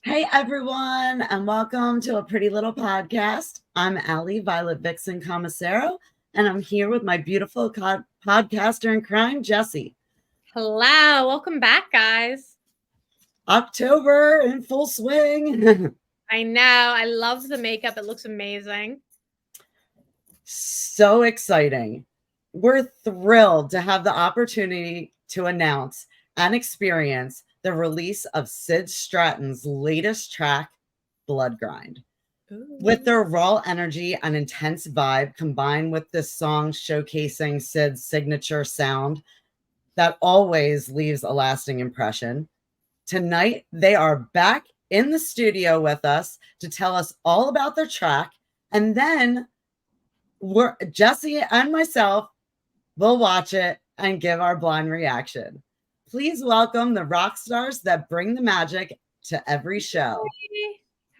Hey everyone, and welcome to a pretty little podcast. I'm Allie Violet Vixen Commissaro, and I'm here with my beautiful podcaster in crime, Jessie. Hello, welcome back, guys. October in full swing. I know, I love the makeup. It looks amazing. So exciting. We're thrilled to have the opportunity to announce and experience the release of Sid Stratton's latest track, BLOODGRIND. With their raw energy and intense vibe combined with this song showcasing Sid's signature sound that always leaves a lasting impression, tonight they are back in the studio with us to tell us all about their track, and then Jessie and myself will watch it and give our blind reaction. Please welcome the rock stars that bring the magic to every show.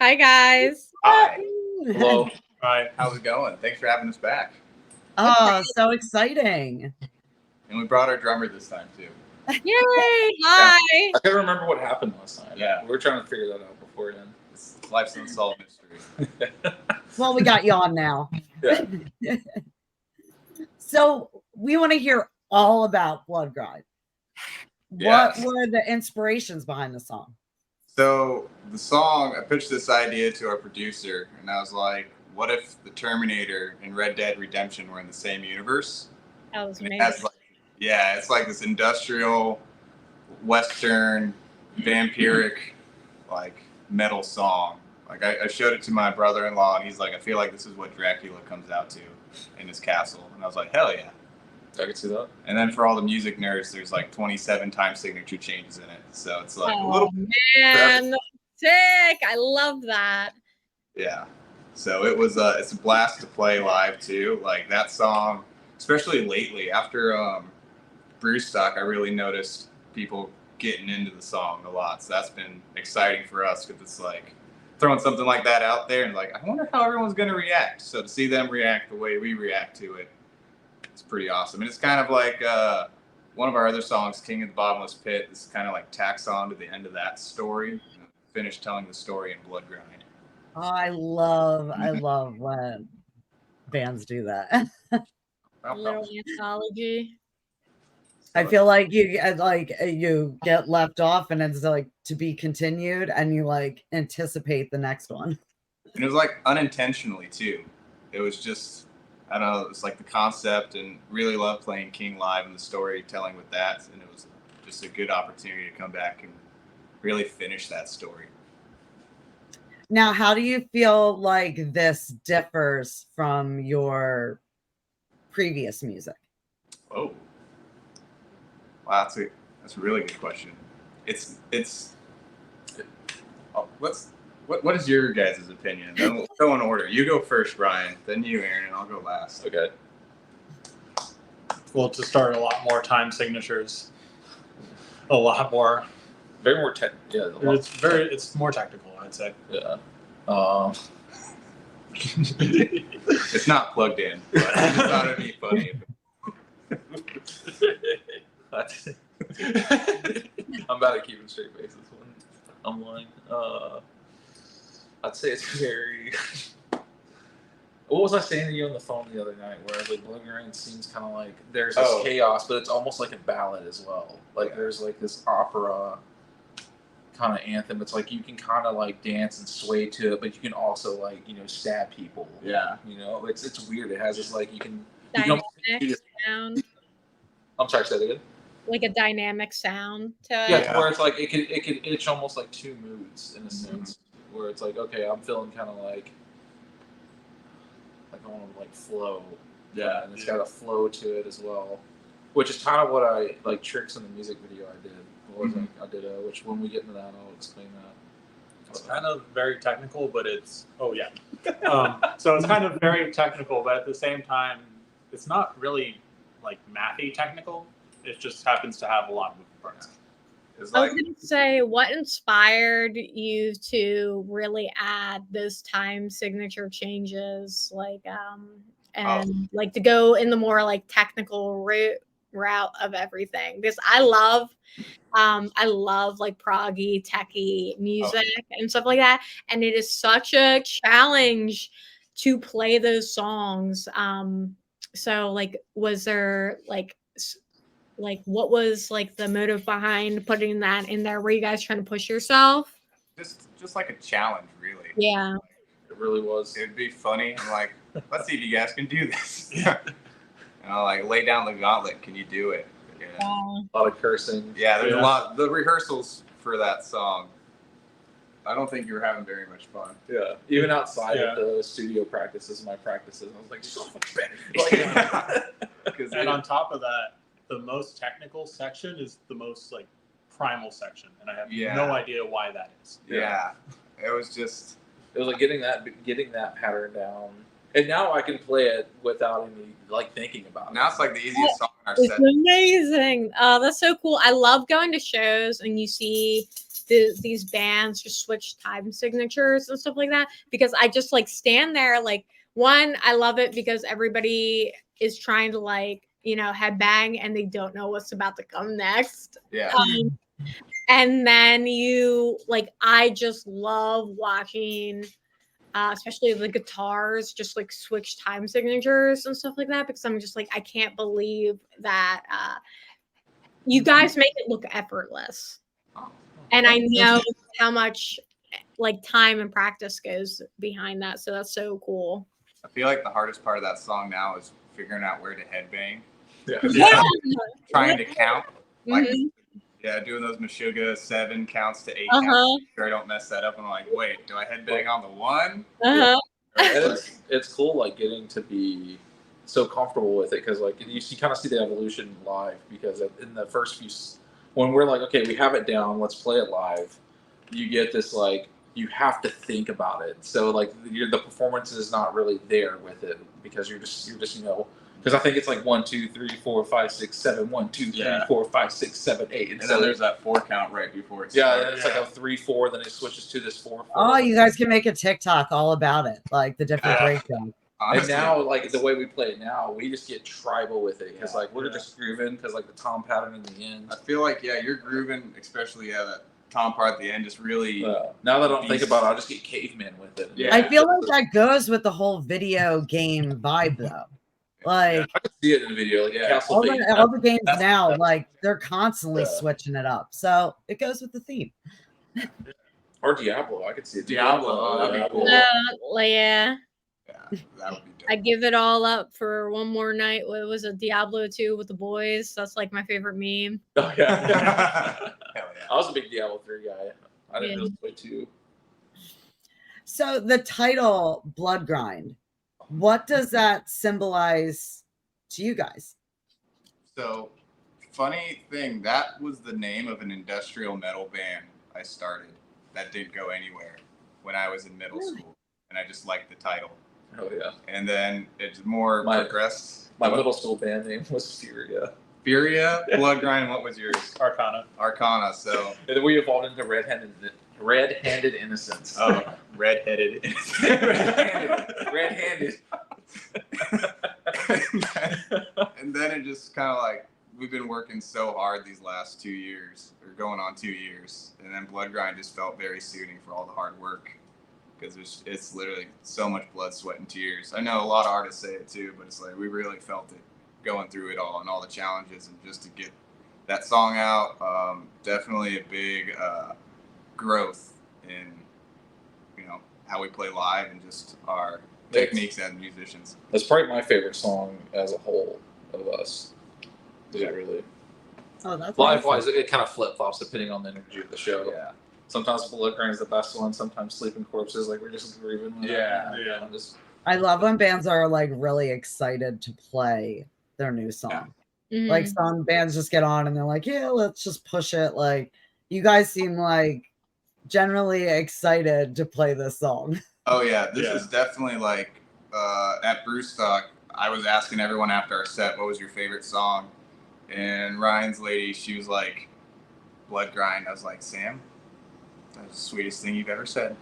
Hi, guys. Hi. Hello. Hi. How's it going? Thanks for having us back. Oh, so exciting. And we brought our drummer this time, too. Yay. Hi. I can't remember what happened last time. Yeah. We were trying to figure that out beforehand. Life's an unsolved mystery. Well, we got you on now. Yeah. So we want to hear all about BLOODGRIND. Yes. What were the inspirations behind the song? So the song, I pitched this idea to our producer, and I was like, what if the Terminator and Red Dead Redemption were in the same universe? That was And amazing. it has it's like this industrial, Western, vampiric, like metal song. Like I showed it to my brother-in-law, and he's like, I feel like this is what Dracula comes out to in his castle. And I was like, hell yeah. I can see that. And then for all the music nerds, there's like 27 time signature changes in it. So it's like Oh, a little man, sick. I love that. Yeah. So it was it's a blast to play live too. Like that song, especially lately after Brewstock, I really noticed people getting into the song a lot. So that's been exciting for us because it's like throwing something like that out there and like, I wonder how everyone's going to react. So to see them react the way we react to it, it's pretty awesome. And it's kind of like one of our other songs, King of the Bottomless Pit, is kind of like tacks on to the end of that story. Finish telling the story in BLOODGRIND. Oh, I love when bands do that. A little anthology. I feel like you get left off and it's like to be continued and you like anticipate the next one. And it was like unintentionally too. It was just, I don't know, it's like the concept, and really love playing King live and the storytelling with that. And it was just a good opportunity to come back and really finish that story. Now, how do you feel like this differs from your previous music? Oh, wow, that's a really good question. What is your guys' opinion? Then we'll go in order. You go first, Brian. Then you, Aaron, and I'll go last. Okay. Well, to start, a lot more time signatures, a lot more. Very more tech. Yeah. It's more technical, I'd say. Yeah. It's not plugged in, but I just thought it'd be funny. I'm bad at keeping straight faces when I'm lying. I'd say it's very. What was I saying to you on the phone the other night? Where I was like, BLOODGRIND seems kind of like there's this chaos, but it's almost like a ballad as well. Like there's like this opera kind of anthem. It's like you can kind of like dance and sway to it, but you can also like stab people. Yeah. It's weird. It has this like you can. Dynamic sound. I'm sorry, say that again. Like a dynamic sound to it. Yeah, where it's like it could itch almost like two moods in a sense. Where it's like, okay, I'm feeling kind of like I want to like flow. Yeah. And it's got a flow to it as well, which is kind of what I like tricks in the music video I did. I did which when we get into that, I'll explain that. It's kind of very technical, but it's so it's kind of very technical, but at the same time, it's not really like mathy technical. It just happens to have a lot of moving parts. I was going to say, what inspired you to really add those time signature changes, like, and like to go in the more like technical route route of everything because I love like proggy, techie music and stuff like that. And it is such a challenge to play those songs. So like, was there like what was like the motive behind putting that in there? Were you guys trying to push yourself? Just like a challenge, really. Yeah. It really was. It'd be funny. I'm like, let's see if you guys can do this. Like lay down the gauntlet. Can you do it? Yeah. A lot of cursing. Yeah, there's a lot. The rehearsals for that song, I don't think you were having very much fun. Yeah. Even outside of the studio practices, my practices, I was like, so fucking bad. And on top of that, the most technical section is the most like primal section, and I have no idea why that is. Yeah. It was like getting that pattern down. And now I can play it without any like thinking about it. Now it's like the easiest song in our set. It's amazing. Oh, that's so cool. I love going to shows and you see these bands just switch time signatures and stuff like that because I just like stand there. Like one, I love it because everybody is trying to like, headbang and they don't know what's about to come next. Yeah. And then I just love watching especially the guitars just like switch time signatures and stuff like that because I'm just like I can't believe that you guys make it look effortless, and I know how much like time and practice goes behind that, so that's so cool. I feel like the hardest part of that song now is figuring out where to headbang. Yeah. Trying to count, like doing those Meshuggah 7 counts to 8 counts. Make sure I don't mess that up. And I'm like, wait, do I headbang on the 1? And it's cool, like getting to be so comfortable with it because, like, you kind of see the evolution live. Because in the first few, when we're like, okay, we have it down, let's play it live. You get this like you have to think about it. So like the performance is not really there with it because you're just Because I think it's like 1, 2, 3, 4, 5, 6, 7, 1, 2, 3, 4, 5, 6, 7, 8. And then there's that 4 count right before it starts. Yeah, it's like a 3, 4, then it switches to this 4, 4. Oh, you guys can make a TikTok all about it, like the different breakdowns. And now, like the way we play it now, we just get tribal with it because like we're just grooving because like the tom pattern in the end. I feel like you're grooving, especially that tom part at the end just really. Now that I don't think about it, I'll just get caveman with it. Yeah. I feel like that goes with the whole video game vibe though. Like I can see it in the video, like all the games now, like they're constantly switching it up, so it goes with the theme. Or Diablo, I could see it. Diablo, that'd be cool. Yeah, that would be dope. I give it all up for one more night. What was it, Diablo 2 with the boys? That's like my favorite meme. Oh yeah, hell yeah. I was a big Diablo 3 guy. I didn't really play 2. So the title BLOODGRIND. What does that symbolize to you guys? So, funny thing, that was the name of an industrial metal band I started that didn't go anywhere when I was in middle school. And I just liked the title. Oh, yeah. And then it's more progressed. My middle school band name was Furia. Furia? BLOODGRIND, what was yours? Arcana. So. And then we evolved into Red-handed innocence. Oh, red-headed innocence. Red-handed. And then it just kind of like, we've been working so hard these last 2 years, or going on 2 years, and then BLOODGRIND just felt very suiting for all the hard work, because it's literally so much blood, sweat, and tears. I know a lot of artists say it too, but it's like we really felt it going through it all and all the challenges, and just to get that song out, definitely a big growth in how we play live and just our techniques as musicians. That's probably my favorite song as a whole of us. Yeah, really. Oh, that's live wise, it kind of flip flops depending on the energy of the show. Yeah. Sometimes BLOODGRIND is the best one. Sometimes Sleeping Corpses, like we're just grooving with it. I love when bands are like really excited to play their new song. Mm-hmm. Like some bands just get on and they're like, yeah, let's just push it. Like you guys seem like generally excited to play this song. Oh yeah, this is definitely like at Brewstock, I was asking everyone after our set, what was your favorite song? And Ryan's lady, she was like, BLOODGRIND. I was like, Sam, That's the sweetest thing you've ever said.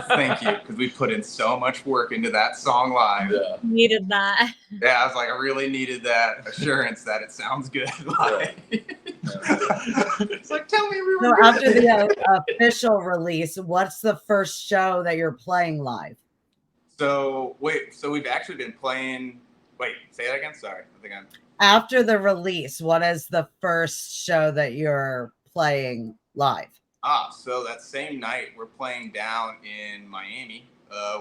Thank you, because we put in so much work into that song live. Yeah. Needed that. Yeah, I was like, I really needed that assurance that it sounds good live. It's like, tell me we were So good. after the official release, what's the first show that you're playing live? So we've actually been playing. Wait, say that again. Sorry, I think I'm. After the release, what is the first show that you're playing live? So that same night we're playing down in Miami.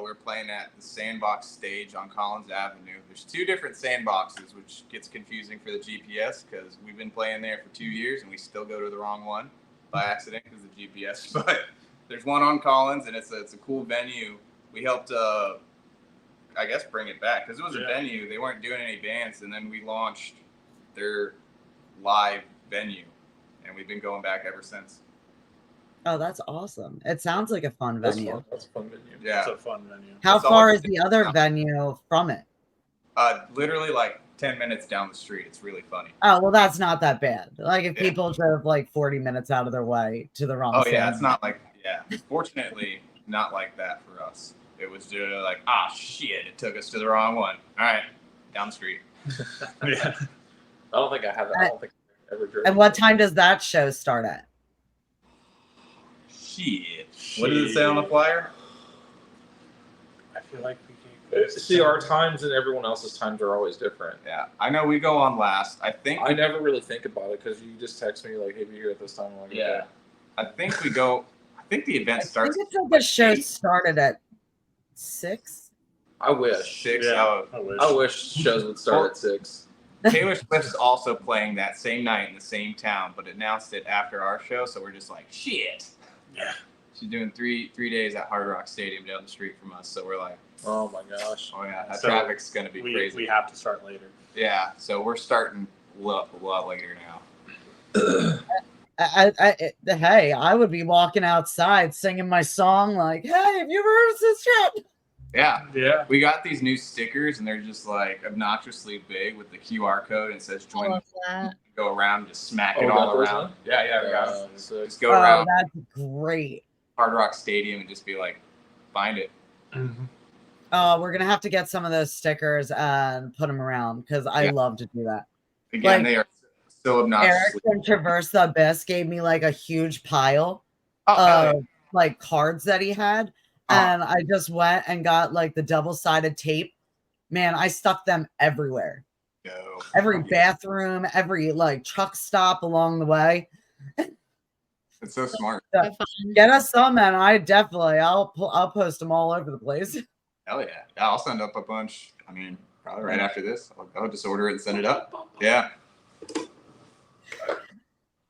We're playing at the Sandbox stage on Collins Avenue. There's 2 different sandboxes, which gets confusing for the GPS because we've been playing there for 2 years and we still go to the wrong one by accident because of the GPS. But there's one on Collins and it's a cool venue. We helped, I guess, bring it back because it was a venue. They weren't doing any bands, and then we launched their live venue, and we've been going back ever since. Oh, that's awesome. It sounds like a fun venue. That's a fun venue. Yeah. It's a fun venue. How That's all far I is can the think other about. venue from it? Literally like 10 minutes down the street. It's really funny. Oh, well, that's not that bad. Like if Yeah. people drove like 40 minutes out of their way to the wrong Oh, side. yeah. It's not like, fortunately, not like that for us. It was just like, shit, it took us to the wrong one. All right, down the street. Yeah. I don't think I have that. I don't think I ever drove. And what time does that show start at? Shit. What does it say on the flyer? I feel like we can See, our times and everyone else's times are always different. Yeah, I know we go on last. I never really think about it because you just text me like, "Hey, be here at this time." I'm like, Yeah. okay. I think we go. I think the event I starts. think it's like the show started at 6. I wish. 6. Yeah, Oh, I I wish shows would start at 6. Taylor Swift is also playing that same night in the same town, but announced it after our show, so we're just like, shit. Yeah. She's doing three days at Hard Rock Stadium down the street from us, so we're like, Oh my gosh. oh yeah, that So traffic's gonna be crazy. We have to start later. Yeah, so we're starting a lot later now. Hey, I would be walking outside singing my song like, hey, have you ever heard of Sid Stratton? Yeah, Yeah. we got these new stickers, and they're just like obnoxiously big with the QR code, and it says I join. love that. Go around, and just smack Oh, it we all got those around. now? Yeah, we got it. So Just go Oh, around that's great. Hard Rock Stadium and just be like, find it. Mm-hmm. Oh, we're gonna have to get some of those stickers and put them around because I Yeah. love to do that. Again, Like, they are so Eric obnoxiously. from Traverse the Abyss gave me like a huge pile Oh, hell of like cards that he had, and I just went and got like the double-sided tape. Man, I stuck them everywhere. yeah. No. Every bathroom, every like truck stop along the way. It's so smart. Get us some, and I'll post them all over the place. Hell yeah. Yeah, I'll send up a bunch. I mean, probably right after this. I'll just order it and send it up. Yeah.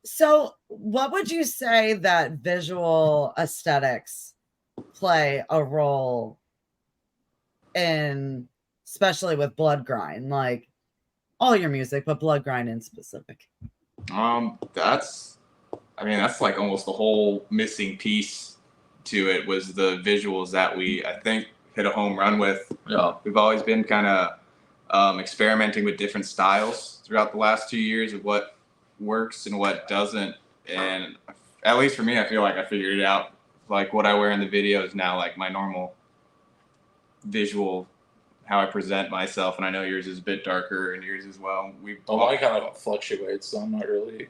So, what would you say that visual aesthetics play a role in, especially with BLOODGRIND, like all your music, but BLOODGRIND in specific? That's like almost the whole missing piece to it was the visuals that we, I think, hit a home run with. Yeah. We've always been kind of experimenting with different styles throughout the last 2 years of what works and what doesn't. And at least for me, I feel like I figured it out. Like what I wear in the video is now like my normal visual, how I present myself. And I know yours is a bit darker and yours as well. Mine kind of fluctuates, so I'm not really.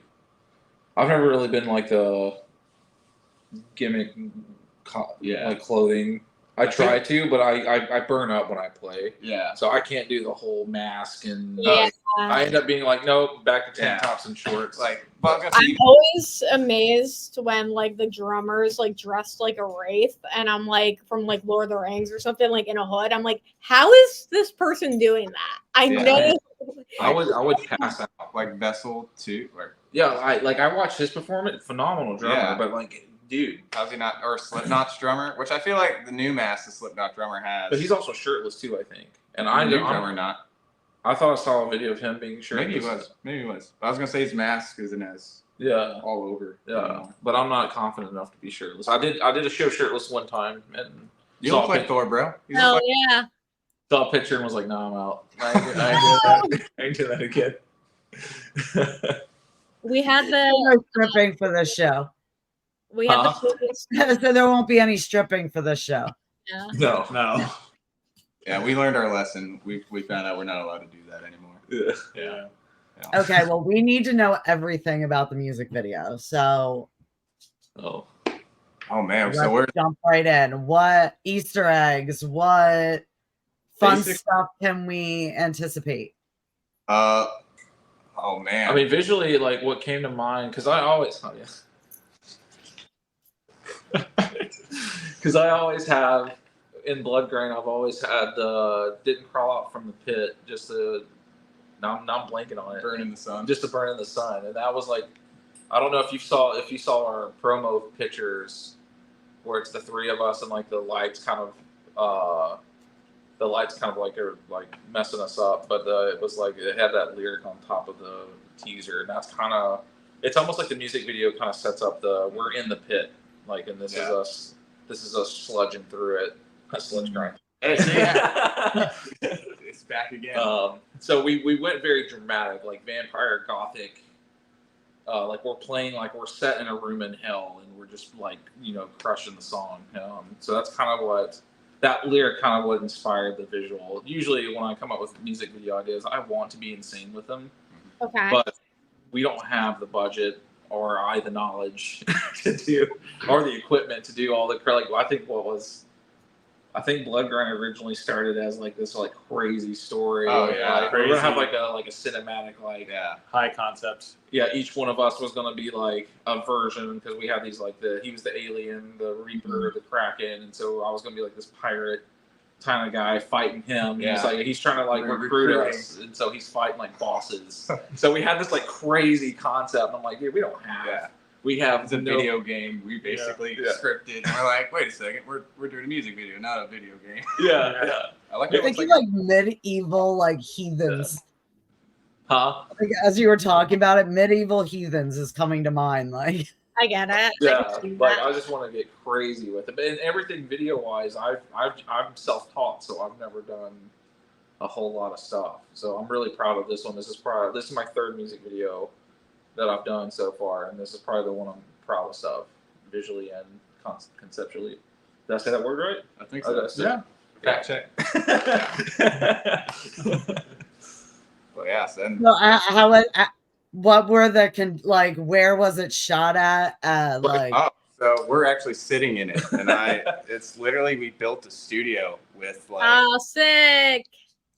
I've never really been like a gimmick, like clothing. I try to, but I burn up when I play. Yeah. So I can't do the whole mask and Yeah. I end up being like, nope, back to tank tops and shorts. Like, I'm always amazed when like the drummers like dressed like a wraith, and I'm like from like Lord of the Rings or something, like in a hood. I'm like, how is this person doing that? I know. I would pass out. Like Vessel too. Or, Yeah, I watched his performance. Phenomenal drummer, Yeah. but like, dude, how's he not? Or Slipknot's drummer, which I feel like the new mask the Slipknot drummer has. but he's also shirtless too, I think. And the new drummer not. I thought I saw a video of him being shirtless. Maybe he was. But I was gonna say his mask isn't as Yeah, all over. yeah. But I'm not confident enough to be shirtless. I did a show shirtless one time and You saw look like Thor, bro. You Hell look like, yeah. saw a picture and was like, no, I'm out. I ain't do that again. We had No stripping for this show. We have Huh? So there won't be any stripping for this show. Yeah. No. No. Yeah, we learned our lesson. We found out we're not allowed to do that anymore. Yeah. Okay, well, we need to know everything about the music video. So Oh. Oh man, let's so we're jump right in. What Easter eggs, what fun Basic- stuff can we anticipate? oh man. I mean, visually, like what came to mind, because I always, because I always have in BLOODGRIND, I've always had the didn't crawl out from the pit, just to now I'm blanking on it, burn in the sun. just to burn in the sun, and that was like, I don't know if you saw our promo pictures where it's the three of us and like the lights kind of like are like messing us up, but it was like it had that lyric on top of the teaser, and that's kind of, it's almost like the music video kind of sets up the we're in the pit, like, and this is us sludging through it, a sludge grind. It's back again. So we went very dramatic, like vampire gothic. Like we're playing, like we're set in a room in hell, and we're just like, crushing the song. So that's kind of what that lyric kind of what inspired the visual. Usually, when I come up with music video ideas, I want to be insane with them, Okay. but we don't have the budget or the knowledge to do, or the equipment to do all the like. I think BLOODGRIND originally started as like this like crazy story. Oh, yeah. Like, we're gonna have like a cinematic High concept. Yeah, each one of us was gonna be like a version, because we had these like he was the alien, the Reaper, the Kraken, and so I was gonna be like this pirate kind of guy fighting him. Yeah. He's trying to like recruit us, and so he's fighting like bosses. So we had this like crazy concept, and I'm like, dude, we don't have. Yeah. We have It's a video game. We basically Yeah. scripted, and we're like, wait a second, we're doing a music video, not a video game. Yeah. I like I'm it. It's thinking like medieval, like heathens. Huh? Like, as you were talking about it, medieval heathens is coming to mind. Like, I get it. Yeah, I can see like that. I just want to get crazy with it. And everything video wise, I'm self-taught, so I've never done a whole lot of stuff. So I'm really proud of this one. This is my third music video that I've done so far, and this is probably the one I'm proudest of, visually and conceptually. Did I say that word right? I think Okay, so. so- Fact check. Well, yeah. So what were the where was it shot at? so we're actually sitting in it, and it's literally, we built a studio with like, Oh, sick.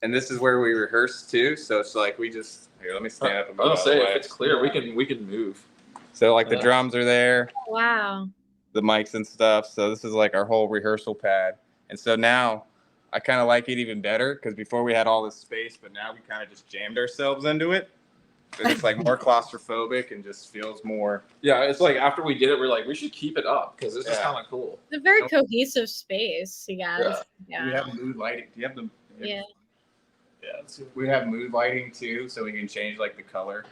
and this is where we rehearse too. So it's like we just here. Let me stand up. And I'll move out of say the if way. it's clear, we can move. So like the drums are there, Wow. the mics and stuff. So this is like our whole rehearsal pad. And so now I kind of like it even better, because before we had all this space, but now we kind of just jammed ourselves into it. So it's like more claustrophobic and just feels more. Yeah, it's like after we did it, we're like, we should keep it up, because this is Yeah. kind of cool. It's a very cohesive space, you guys. We Yeah. have mood lighting. Do you have the? Yeah. Yeah. We have mood lighting too, so we can change like the color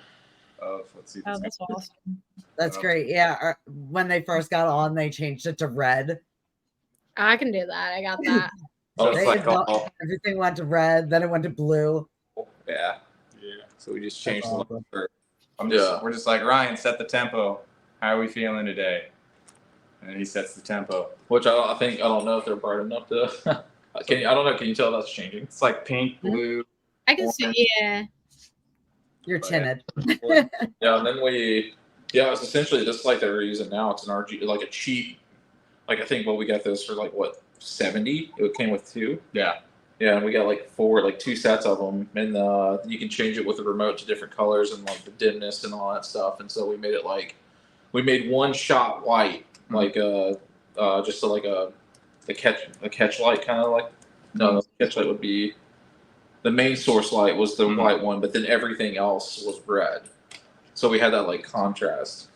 of. Let's see. Oh, that's awesome. That's great. Yeah. When they first got on, they changed it to red. I can do that. I got that. So They it's like adult- all, everything went to red, then it went to blue. yeah. Yeah. So we just changed the That's awesome. look. We're just like, Ryan, set the tempo. How are we feeling today? And then he sets the tempo. Which I don't know if they're bright enough to. I don't know. Can you tell that's changing? It's like pink, blue. I can see. Yeah. You're Oh, yeah. timid. Yeah, and then it's essentially just like they're using now. It's an RG, like a cheap, like I think we got those for like what, 70? It came with 2. Yeah. Yeah, and we got like 2 sets of them, and you can change it with the remote to different colors and like the dimness and all that stuff. And so we made it like, we made one shot white, like just so like a catch light kind of like. No, the catch light would be, the main source light was the white one, but then everything else was red. So we had that like contrast.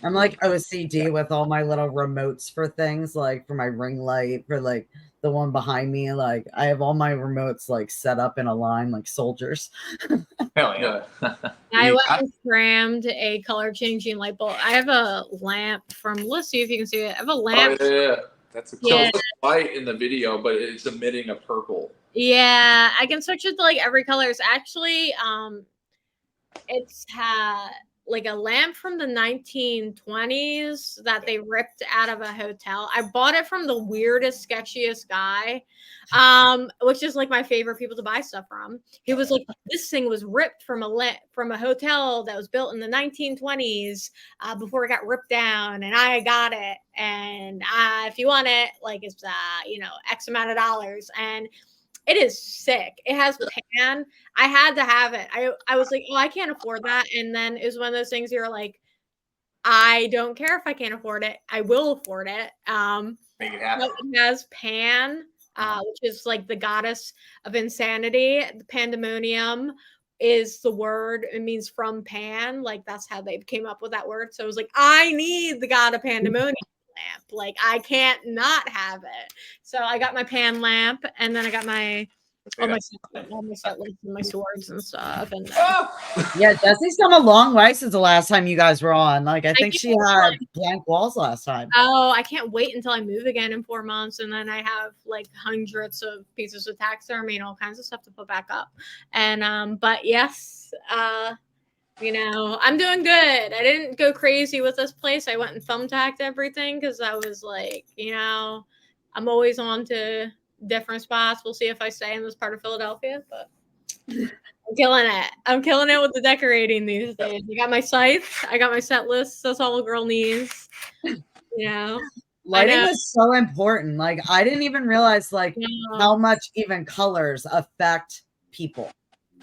I'm like OCD with all my little remotes for things, like for my ring light, for like the one behind me. Like I have all my remotes like set up in a line like soldiers. Hell yeah. I went and crammed a color changing light bulb. I have a lamp from, let's see if you can see it. I have a lamp. Oh, yeah. That's a So Yeah. it looks white in the video, but it's emitting a purple. Yeah, I can switch it to like every color. It's actually it's like a lamp from the 1920s that they ripped out of a hotel. I bought it from the weirdest, sketchiest guy, which is like my favorite people to buy stuff from. He was like, this thing was ripped from a hotel that was built in the 1920s before it got ripped down, and I got it. And if you want it, like it's X amount of dollars, and it is sick. It has pan. I had to have it. I was like, oh, I can't afford that. And then it was one of those things you're like, I don't care if I can't afford it. I will afford it. Make it happen. It has Pan, which is like the goddess of insanity. The pandemonium is the word. It means from Pan. Like that's how they came up with that word. So it was like, I need the god of pandemonium lamp. Like I can't not have it. So I got my Pan lamp, and then I got my all my set lists and my swords and stuff. And yeah, Jesse's come a long way since the last time you guys were on. Like I think she had blank walls last time. Oh, I can't wait until I move again in 4 months, and then I have like hundreds of pieces of taxidermy and all kinds of stuff to put back up. And but yes, I'm doing good. I didn't go crazy with this place. I went and thumbtacked everything because I was like, I'm always on to different spots. We'll see if I stay in this part of Philadelphia, but I'm killing it. I'm killing it with the decorating these days. I got my scythe. I got my set list. That's all a girl needs. Lighting is so important. Like I didn't even realize how much even colors affect people.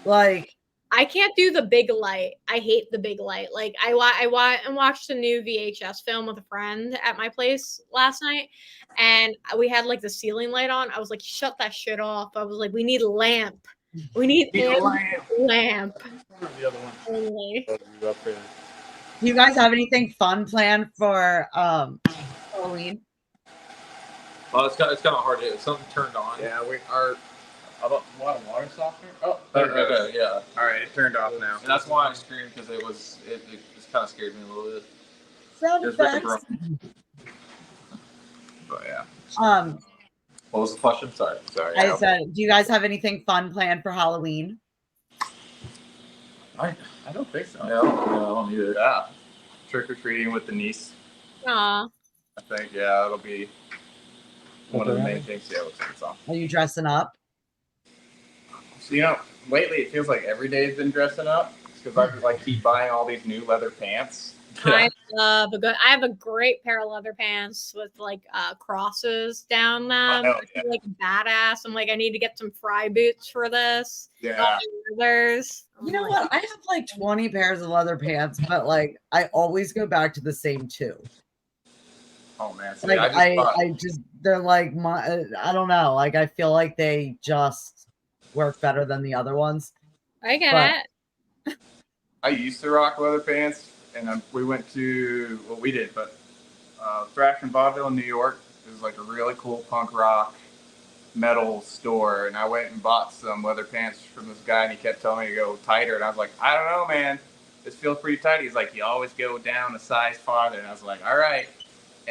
Like I can't do the big light. I hate the big light. Like I watched a new VHS film with a friend at my place last night, and we had like the ceiling light on. I was like, shut that shit off. I was like, we need a lamp. We need a lamp. The other one. Only. Do you guys have anything fun planned for Halloween? Well, it's kind of hard to. If something turned on. Yeah, we are. A lot of water softener. Oh, Okay, yeah. All right, it turned off now. And that's why I screamed, because it kind of scared me a little bit. Sound effects. But yeah. What was the question? Sorry. I said, do you guys have anything fun planned for Halloween? I don't think so. Yeah, I don't either. Yeah. Trick or treating with the niece. Aw. I think, yeah, it'll be one of the main things. Yeah, looks like it's on. Are you dressing up? So, lately it feels like every day's been dressing up because I keep buying all these new leather pants. I have a great pair of leather pants with like crosses down them. Oh, I feel like badass. I'm like, I need to get some fry boots for this. Yeah. Leathers. You know what? I have like 20 pairs of leather pants, but like I always go back to the same two. Oh man, so like they're like I don't know. Like I feel like they just work better than the other ones. I get it. I used to rock leather pants, and we went to Thrash and Vaudeville in New York. It was like a really cool punk rock metal store, and I went and bought some leather pants from this guy, and he kept telling me to go tighter, and I was like, I don't know, man, this feels pretty tight. He's like, you always go down a size farther, and I was like, all right.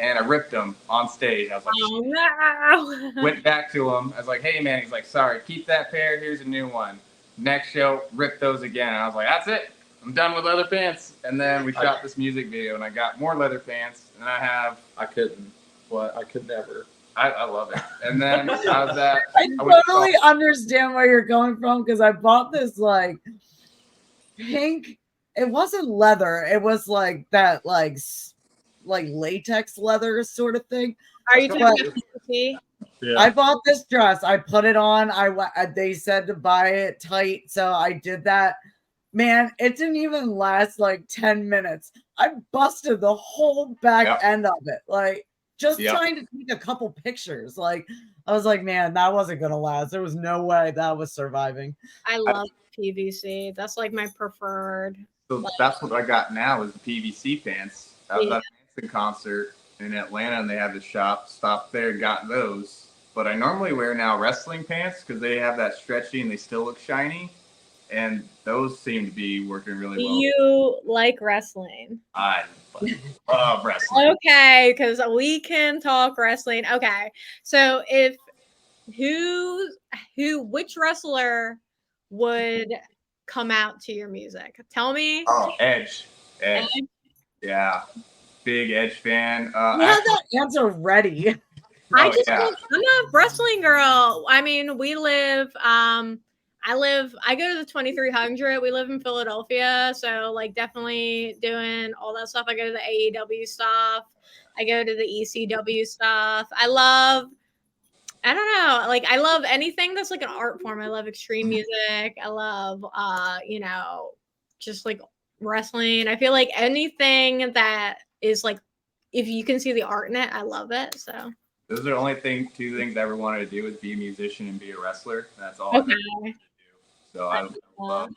And I ripped them on stage. I was like, oh no. Went back to him. I was like, hey man. He's like, sorry, keep that pair. Here's a new one. Next show, rip those again. And I was like, that's it. I'm done with leather pants. And then we shot this music video, and I got more leather pants. And I could never. I love it. And then I was at. I totally understand where you're going from, because I bought this like pink. It wasn't leather. It was like that like latex leather sort of thing. Are you talking about PVC? Yeah. I bought this dress. I put it on. They said to buy it tight, so I did that. Man, it didn't even last like 10 minutes. I busted the whole back end of it. Like just trying to take a couple pictures. Like I was like, man, that wasn't gonna last. There was no way that was surviving. I love PVC. That's like my preferred. So that's what I got now is the PVC pants. I was at a concert in Atlanta, and they have the shop. Stopped there, got those. But I normally wear now wrestling pants because they have that stretchy and they still look shiny. And those seem to be working really well. You like wrestling? I love wrestling. Okay, because we can talk wrestling. Okay, so which wrestler would come out to your music? Tell me. Oh, Edge. Edge. Yeah, big Edge fan. You had that answer ready. I'm a wrestling girl. I mean, we live, I go to the 2300. We live in Philadelphia. So, like, definitely doing all that stuff. I go to the AEW stuff. I go to the ECW stuff. I love anything that's like an art form. I love extreme music. I love, just like wrestling. I feel like anything that is like, if you can see the art in it, I love it. So those are the only two things I ever wanted to do was be a musician and be a wrestler. That's all I wanted to do. So I love wrestling.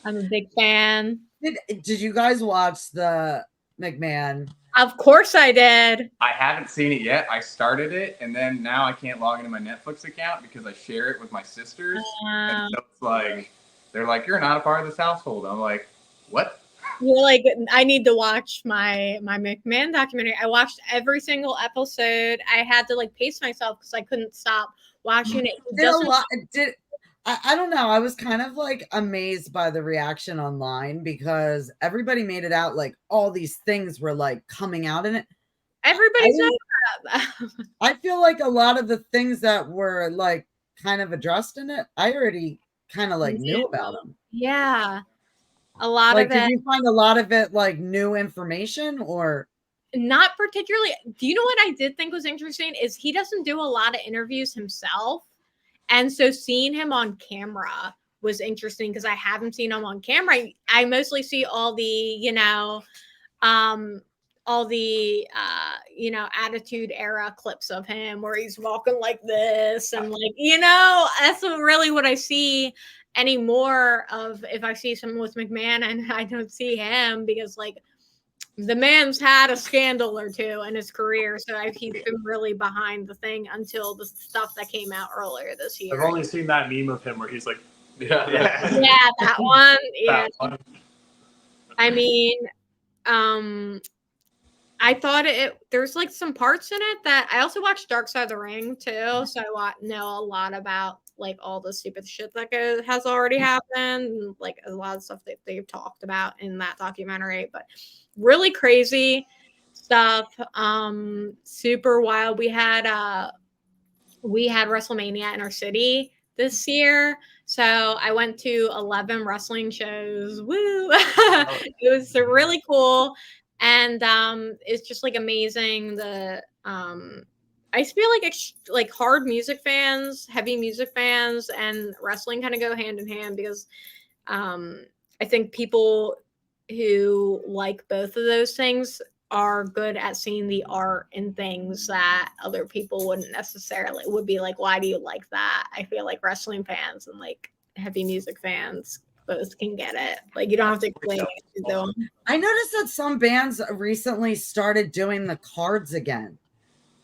I'm a big fan. Did you guys watch the McMahon? Of course I did. I haven't seen it yet. I started it, and then now I can't log into my Netflix account because I share it with my sisters. And so it's like, they're like, you're not a part of this household. I'm like, what? You're like, I need to watch my McMahon documentary. I watched every single episode. I had to like pace myself because I couldn't stop watching it. I don't know. I was kind of like amazed by the reaction online because everybody made it out like all these things were like coming out in it. Everybody's I feel like a lot of the things that were like kind of addressed in it, I already kind of like knew about them. Yeah. A lot like, of it. Did you find a lot of it like new information or? Not particularly. Do you know what I did think was interesting is he doesn't do a lot of interviews himself. And so seeing him on camera was interesting because I haven't seen him on camera. I mostly see all the, Attitude Era clips of him where he's walking like this and like, that's really what I see anymore of if I see someone with McMahon and I don't see him because like the man's had a scandal or two in his career, so he's been really behind the thing until the stuff that came out earlier this year. I've only seen that meme of him where he's like, yeah, that one. Yeah, that one. I mean, I thought there's like some parts in it that I also watched Dark Side of the Ring too, so I know a lot about like all the stupid shit that has already happened, like a lot of stuff that they've talked about in that documentary, but really crazy stuff. Super wild. We had WrestleMania in our city this year. So I went to 11 wrestling shows. Woo! It was really cool. And it's just like amazing. I feel like hard music fans, heavy music fans, and wrestling kind of go hand in hand because I think people who like both of those things are good at seeing the art in things that other people would be like, why do you like that? I feel like wrestling fans and like heavy music fans both can get it. Like you don't have to explain it to them. I noticed that some bands recently started doing the cards again.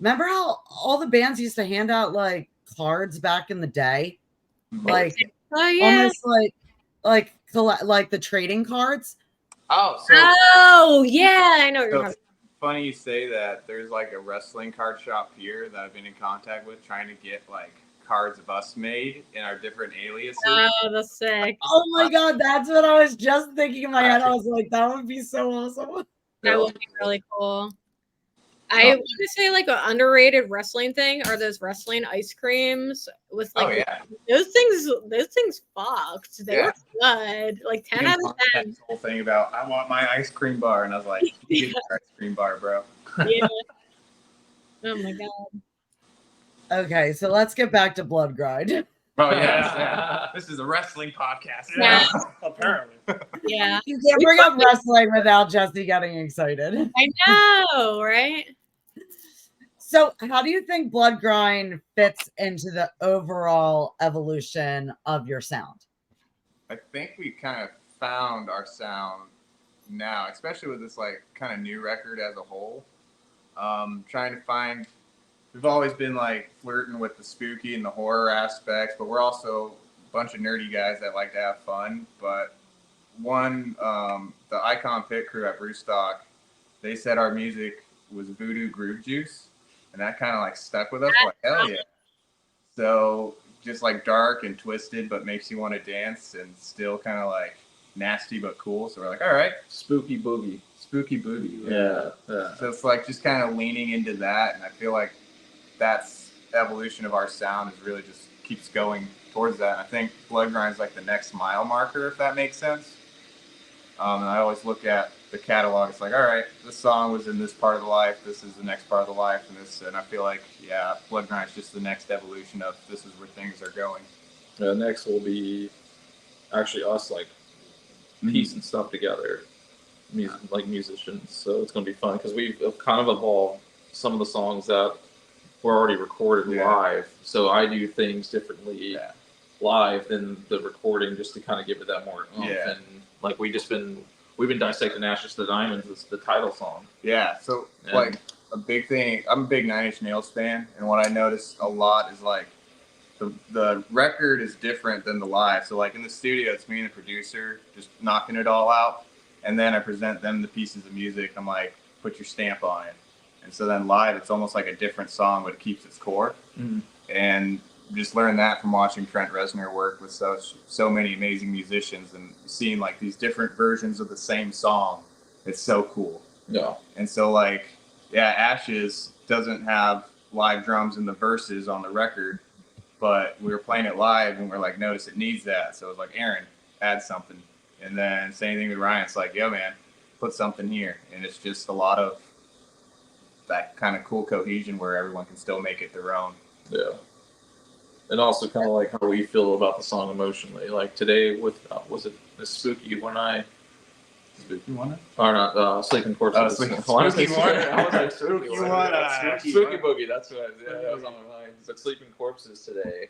Remember how all the bands used to hand out like cards back in the day? Like almost like the trading cards. Oh yeah, I know what you're talking about. Funny you say that. There's like a wrestling card shop here that I've been in contact with trying to get like cards of us made in our different aliases. Oh, that's sick. Oh my god, that's what I was just thinking in my head. I was like, that would be so awesome. That would be really cool. I want to say like an underrated wrestling thing are those wrestling ice creams with like those things fucked. They were good. Like 10 out of 10. This whole thing about I want my ice cream bar, and I was like, you get your ice cream bar, bro. Yeah. Oh my god. Okay, so let's get back to BLOODGRIND. Oh yeah. This is a wrestling podcast. Yeah. Apparently. Yeah. You can't bring up wrestling without Jesse getting excited. I know, right? So how do you think BLOODGRIND fits into the overall evolution of your sound? I think we kind of found our sound now, especially with this like kind of new record as a whole. Trying to find, we've always been like flirting with the spooky and the horror aspects, but we're also a bunch of nerdy guys that like to have fun. But the Icon Pit crew at Brewstock, they said our music was voodoo groove juice. And that kind of like stuck with us. Like, hell yeah. So just like dark and twisted, but makes you want to dance and still kind of like nasty but cool. So we're like, all right, Spooky boogie. spooky booty. Yeah. So it's like just kind of leaning into that, and I feel like that's evolution of our sound is really just keeps going towards that. And I think Bloodgrind's like the next mile marker, if that makes sense. And I always look at the catalog. It's like, all right, this song was in this part of the life. This is the next part of the life, and I feel like, yeah, Bloodgrind's just the next evolution of this is where things are going. Next will be actually us like piecing stuff together, like musicians. So it's gonna be fun because we've kind of evolved some of the songs that were already recorded live. So I do things differently live than the recording, just to kind of give it that more oomph. And like we've been dissecting Ashes to Diamonds as the title song. Yeah. So like a big thing, I'm a big Nine Inch Nails fan, and what I noticed a lot is like the record is different than the live. So like in the studio, it's me and the producer just knocking it all out, and then I present them the pieces of music. I'm like, put your stamp on it. And so then live, it's almost like a different song, but it keeps its core. And just learned that from watching Trent Reznor work with so many amazing musicians and seeing like these different versions of the same song. It's so cool. Yeah. And so like, Ashes doesn't have live drums in the verses on the record, but we were playing it live and we're like, notice it needs that. So it was like, Aaron, add something. And then same thing with Ryan. It's like, yo man, put something here. And it's just a lot of that kind of cool cohesion where everyone can still make it their own. Yeah. And also kind of like how we feel about the song emotionally. Like today with, was it the Spooky One Eye? Spooky One Eye? Or not, Sleeping Corpses. Spooky One Eye. I was like, Spooky One Eye. Spooky Boogie, that's what that was on my mind. But Sleeping Corpses today,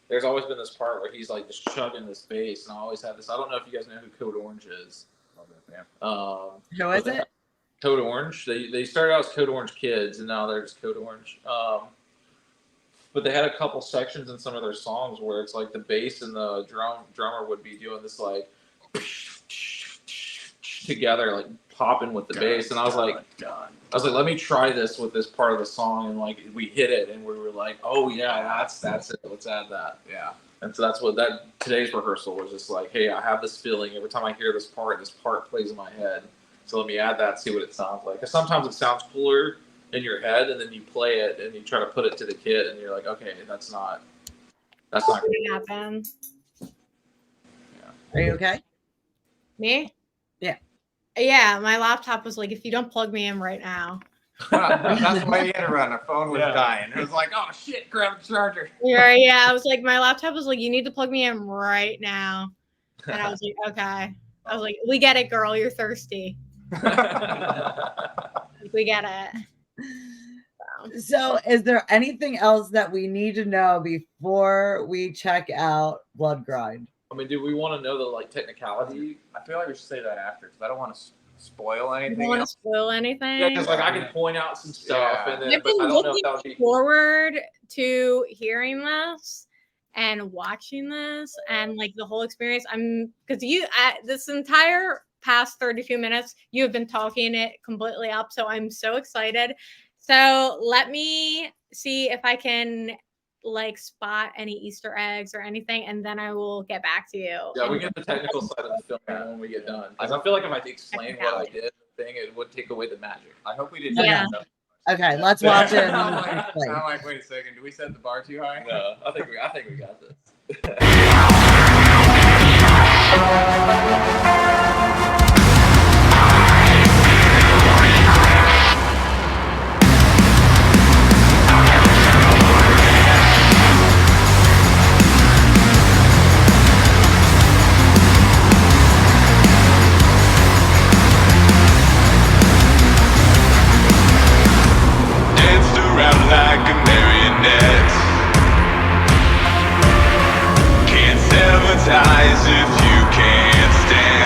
there's always been this part where he's like just chugging this bass, and I always have this, I don't know if you guys know who Code Orange is. Who is it? Code Orange. They started out as Code Orange Kids, and now they're just Code Orange. But they had a couple sections in some of their songs where it's like the bass and the drummer would be doing this like together, like popping with the bass, and I was like, let me try this with this part of the song, and like we hit it, and we were like, oh yeah, that's it. Let's add that. Yeah. And so that's what today's rehearsal was just like, hey, I have this feeling every time I hear this part plays in my head. So let me add that, see what it sounds like. Because sometimes it sounds cooler in your head, and then you play it and you try to put it to the kid, and you're like, okay, that's not gonna happen. Yeah. Are you okay? Me? Yeah. Yeah, my laptop was like, if you don't plug me in right now. That's why you had to run. Our phone was dying. It was like, oh shit, grab the charger. Yeah, I was like, my laptop was like, you need to plug me in right now. And I was like, okay. I was like, we get it, girl. You're thirsty. We get it. So is there anything else that we need to know before we check out Bloodgrind? I mean, do we want to know the like technicality? I feel like we should say that after because I don't want to spoil anything. You don't want to spoil anything? Yeah, because like I can point out some stuff, and then I've but been I don't know if that would looking be forward to hearing this and watching this and like the whole experience. I'm because this entire past 32 minutes you have been talking it completely up, so I'm so excited. So let me see if I can like spot any Easter eggs or anything, and then I will get back to you. Yeah, we get the technical side of the film when we get done. Because I feel like if I explain what I did, it would take away the magic. I hope we didn't. Yeah. Okay, let's watch it. I'm like, wait a second. Do we set the bar too high? No, I think we got this. Like a marionette, can't sever ties if you can't stand.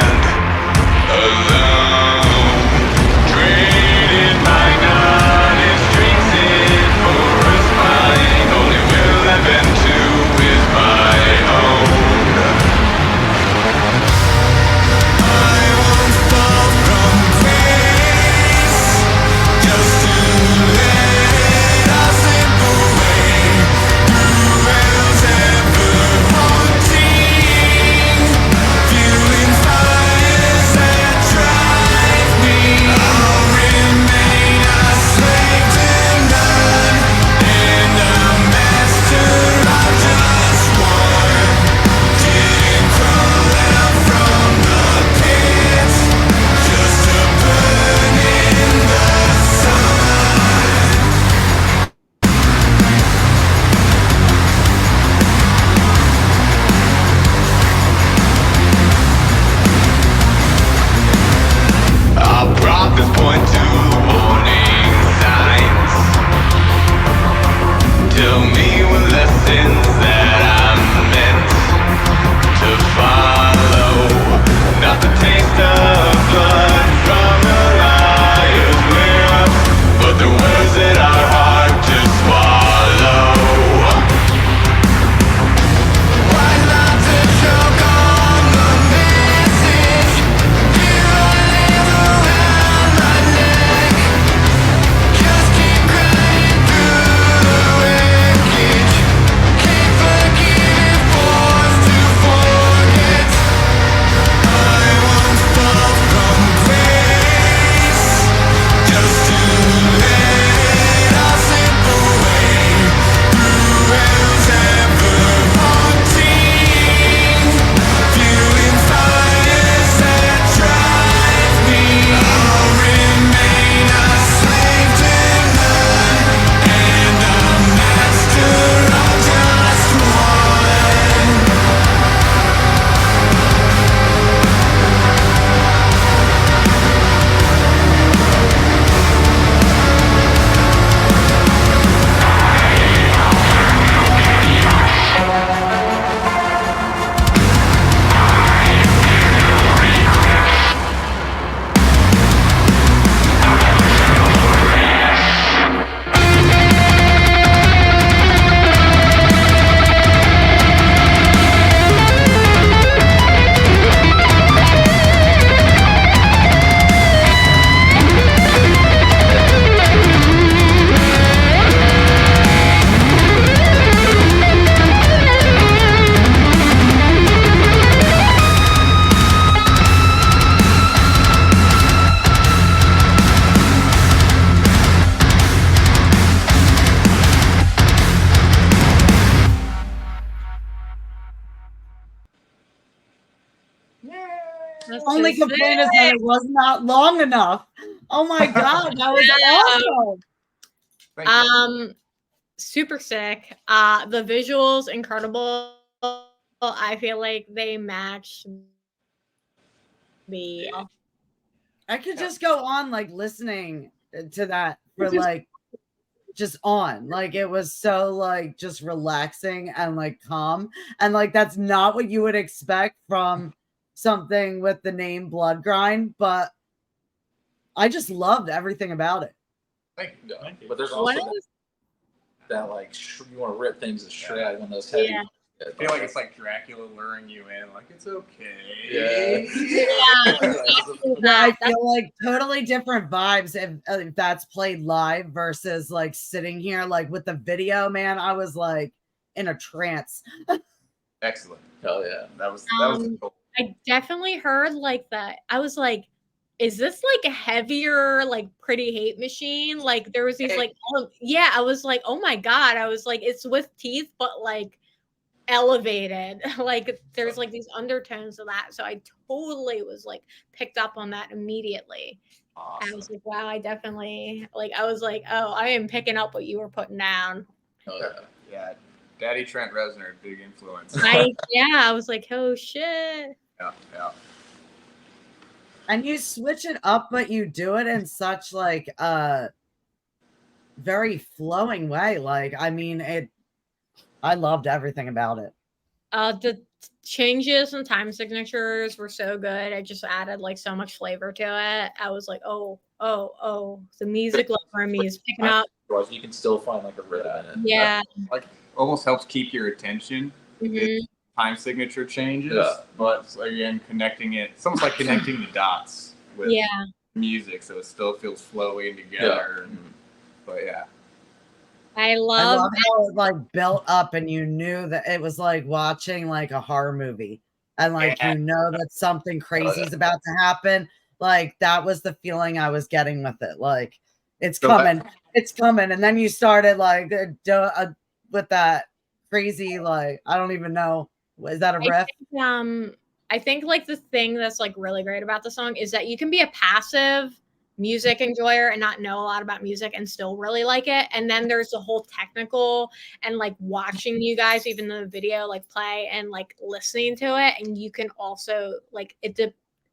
Fill me with lessons that I'm meant to follow. Not the taste of blood from a liar's lips, but the words that are hard to swallow. Why not to choke on the message? Here I live around my neck. Just keep crying through the wreckage. Can't forgive if forced to forget. I won't fall from grace, just to let it all slip away through hell's ever-haunting, fueling fires that drive me. I'll remain a slave to none, and a master of just one. That's Only so complaint is sick. that it was not long enough. Oh my god, that was awesome. Thank you. Super sick. The visuals incredible. I feel like they match me. I could just go on like listening to that for like just on. Like it was so like just relaxing and like calm. And like that's not what you would expect from something with the name Bloodgrind, but I just loved everything about it. Thank you. Thank you. But there's One also of that like you want to rip things to shred when those heavy. Yeah. I feel like it's like Dracula luring you in, like it's okay. Yeah. Yeah, I feel like totally different vibes if that's played live versus like sitting here like with the video, man. I was like in a trance. Excellent. Hell yeah. That was cool. I definitely heard like that. I was like, is this like a heavier, like Pretty Hate Machine? Like there was these like, yeah, I was like, oh my God. I was like, it's with teeth, but like elevated. Like there's like these undertones of that. So I totally was like picked up on that immediately. Awesome. I was like, wow, I definitely like, I was like, oh, I am picking up what you were putting down. Hell yeah. Yeah. Daddy Trent Reznor, big influence. I was like, oh shit. Yeah. And you switch it up, but you do it in such like a very flowing way. Like, I mean, I loved everything about it. The changes and time signatures were so good. It just added like so much flavor to it. I was like, oh, the music lover in me is picking up. You can still find like a rhythm in it. Yeah. Like almost helps keep your attention. Mhm. Time signature changes, Yeah. but again, connecting it. It's almost like connecting the dots with music, so it still feels flowy together. Yeah. But yeah. I I love love how it like built up and you knew that it was like watching like a horror movie. And like you know that something crazy is about to happen. Like that was the feeling I was getting with it. Like it's coming. It's coming. And then you started like with that crazy, like, I don't even know. Is that a riff? I think like the thing that's like really great about the song is that you can be a passive music enjoyer and not know a lot about music and still really like it. And then there's the whole technical and like watching you guys, even the video, like play and like listening to it. And you can also like it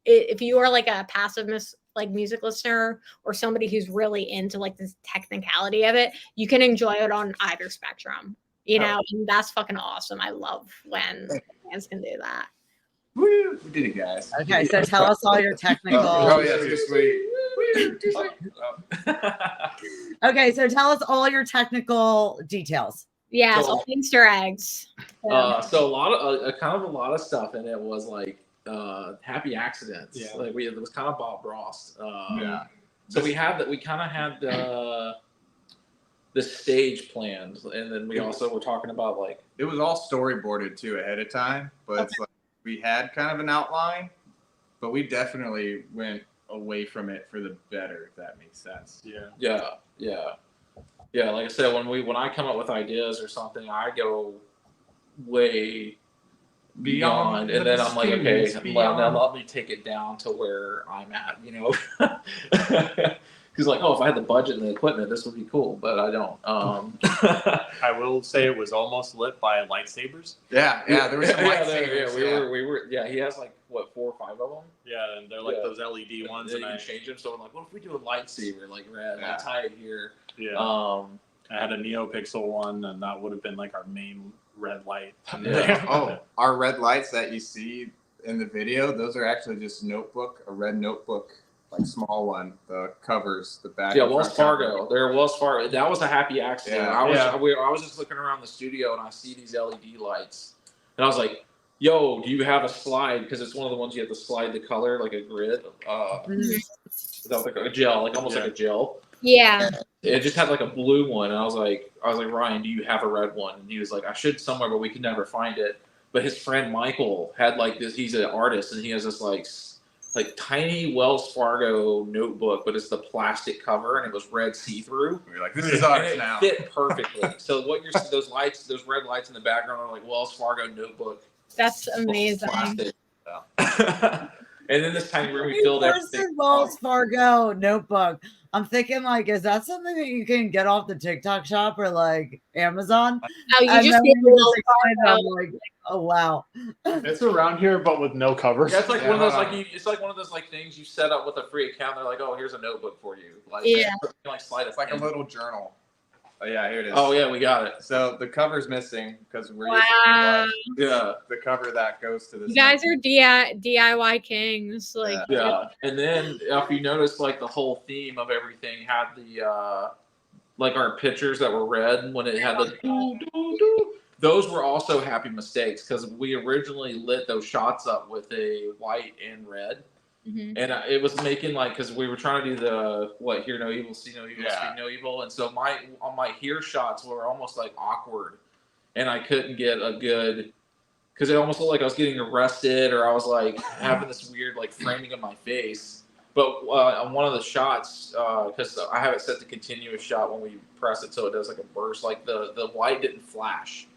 if you are like a passive music listener or somebody who's really into like this technicality of it, you can enjoy it on either spectrum. You know, and that's fucking awesome. I love when bands can do that. Woo! We did it, guys. Okay, so tell us all your technical. Oh yeah, too sweet. Okay, so tell us all your technical details. Yeah, So- all Easter eggs. So a lot of kind of a lot of stuff in it was like happy accidents. Yeah. Like it was kind of Bob Ross. Yeah. So we had that. We kind of had the stage planned, and then we also were talking about like It was all storyboarded too ahead of time, but it's like we had kind of an outline, but we definitely went away from it for the better, if that makes sense. Yeah. yeah. Like I said, when I come up with ideas or something, I go way beyond, and then I'm like, okay, well, now let me take it down to where I'm at, you know. Because like, oh, if I had the budget and the equipment, this would be cool, but I don't. I will say it was almost lit by lightsabers. Yeah, there were some lightsabers. We were. Yeah, he has like what 4 or 5 of them. Yeah, and they're like those LED ones. And And you can change them. So I'm like, what if we do a lightsaber like red? Yeah. I'll tie it here. yeah, I I had a NeoPixel one, and that would have been like our main red light. Yeah. Oh, our red lights that you see in the video, those are actually just a red notebook, like small one. The covers, the back. Yeah, and Wells front cover. Fargo. There, Wells Fargo. That was a happy accident. Yeah. I was just looking around the studio and I see these LED lights, and I was like, "Yo, do you have a slide? Because it's one of the ones you have to slide the color like a grid, like a gel, like almost like a gel." Yeah. It just had like a blue one, and I was like, Ryan, do you have a red one? And he was like, I should somewhere, but we could never find it. But his friend Michael had like this. He's an artist, and he has this like tiny Wells Fargo notebook, but it's the plastic cover, and it was red see-through. We were like, this is And ours it now. fit perfectly. So what you're those lights, those red lights in the background are like Wells Fargo notebook. That's amazing. Plastic. And then this tiny room we filled everything. Wells Fargo notebook. I'm thinking like, is that something that you can get off the TikTok shop or like Amazon? Oh, you And just then need when you Wells explain it, Fargo. I'm like, oh wow. It's around here, but with no covers. Yeah, it's like Yeah, one of those hold on. it's like one of those like things you set up with a free account. They're like, oh, here's a notebook for you. Like, Yeah. you can, like slide it. It's like a in. little journal. Oh yeah, here it is. Oh yeah, we got it. So the cover's missing because we're Wow. using Yeah, the cover that goes to this. You guys are DIY kings. Like, yeah. And then if you notice, like the whole theme of everything had the like our pictures that were red when it had the doo, doo, doo. Those were also happy mistakes because we originally lit those shots up with a white and red. mhm. And it was making like, because we were trying to do the hear no evil, see no evil, Yeah. speak no evil, and so on my hear shots were almost like awkward, and I couldn't get a good, because it almost looked like I was getting arrested or I was like having this weird like framing of my face. But on one of the shots, because I have it set to continuous shot when we press it so it does like a burst, like the white didn't flash.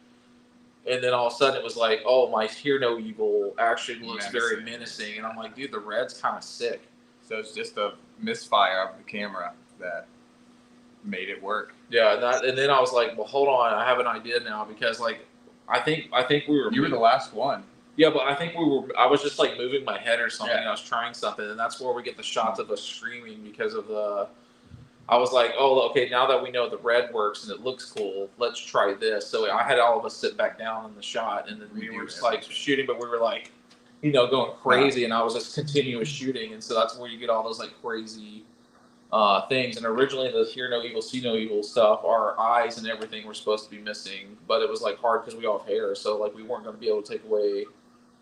And then all of a sudden it was like, oh, my hear no evil actually looks very menacing. And I'm like, dude, the red's kind of sick. So it's just a misfire of the camera that made it work. Yeah, and then I was like, well, hold on, I have an idea now because like, I think we were. You were the last one. Yeah, but I think I was just like moving my head or something. Yeah. And I was trying something, and that's where we get the shots of us screaming because of the. I was like, oh, okay, now that we know the red works and it looks cool, let's try this. So I had all of us sit back down in the shot, and then we were just like shooting, but we were like, going crazy, and I was just continuous shooting, and so that's where you get all those like crazy things. And originally the hear no evil, see no evil stuff, our eyes and everything were supposed to be missing, but it was like hard because we all have hair, so like we weren't going to be able to take away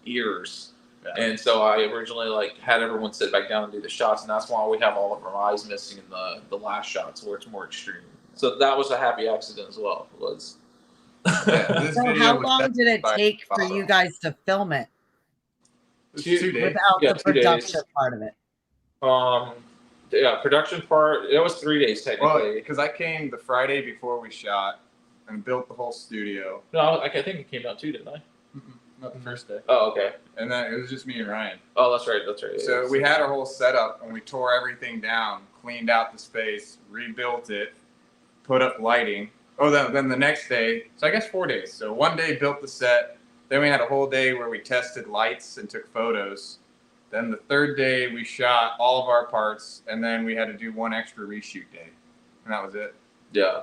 ears. Yeah. And so I originally like had everyone sit back down and do the shots, and that's why we have all of our eyes missing in the last shots where it's more extreme. So that was a happy accident as well. Was This So video how was long did it by take for Bob you Ross. guys to film it It was 2 days. without Yeah, the 2 days. production part of it? Yeah, production part. It was 3 days Well, technically. because I came the Friday before we shot and built the whole studio. No, I think it came out too, didn't I? Not the first day. Oh, okay. And then it was just me and Ryan. Oh, that's right. That's right. So we had our whole setup and we tore everything down, cleaned out the space, rebuilt it, put up lighting. Oh, then the next day, so I guess 4 days. So one day built the set. Then we had a whole day where we tested lights and took photos. Then the third day we shot all of our parts, and then we had to do one extra reshoot day, and that was it. Yeah.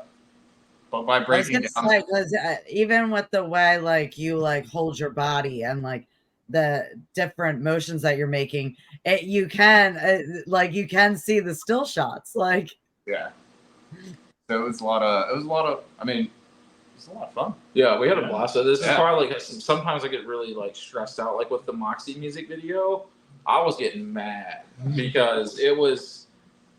But by breaking down, because even with the way like you like hold your body and like the different motions that you're making, you can like you can see the still shots, like yeah. So it was a lot of. I mean, it was a lot of fun. Yeah, we had a blast. So this is Yeah. probably like sometimes I get really like stressed out. Like with the Moxie music video, I was getting mad because it was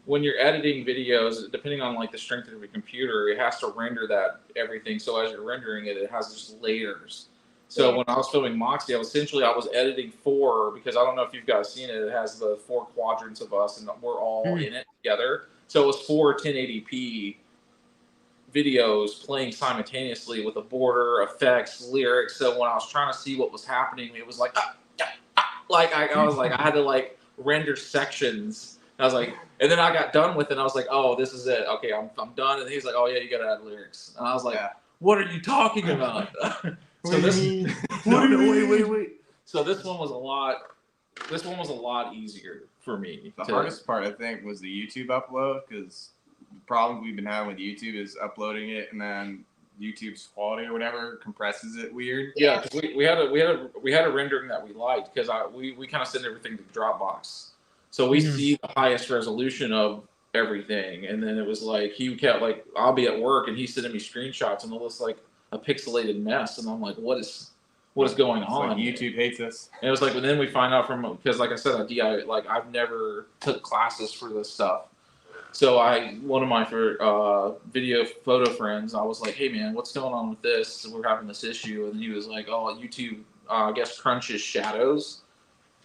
when you're editing videos, depending on like the strength of your computer, it has to render that everything. So as you're rendering it, it has just layers. So when I was filming Moxie, I was editing 4 because I don't know if you guys seen it. It has the 4 quadrants of us, and we're all in it together. So it was 4 1080p videos playing simultaneously with a border, effects, lyrics. So when I was trying to see what was happening, it was like, like I was like, I had to like render sections. I was like, and then I got done with it. And I was like, oh, this is it. Okay, I'm done. And he's like, oh yeah, you gotta add lyrics. And I was like, what are you talking about? So this, wait. So this one was a lot easier for me. The hardest part, I think, was the YouTube upload, because the problem we've been having with YouTube is uploading it, and then YouTube's quality or whatever compresses it weird. Yeah, because we had a rendering that we liked, because we kind of send everything to Dropbox, so we see the highest resolution of everything. And then it was like he kept like, I'll be at work and he's sending me screenshots and it looks like a pixelated mess, and I'm like, what is going on? Like YouTube hates us. And it was like, and then we find out because like I said, I've never took classes for this stuff. So one of my video photo friends, I was like, hey man, what's going on with this? We're having this issue. And he was like, oh, YouTube, I guess crunches shadows.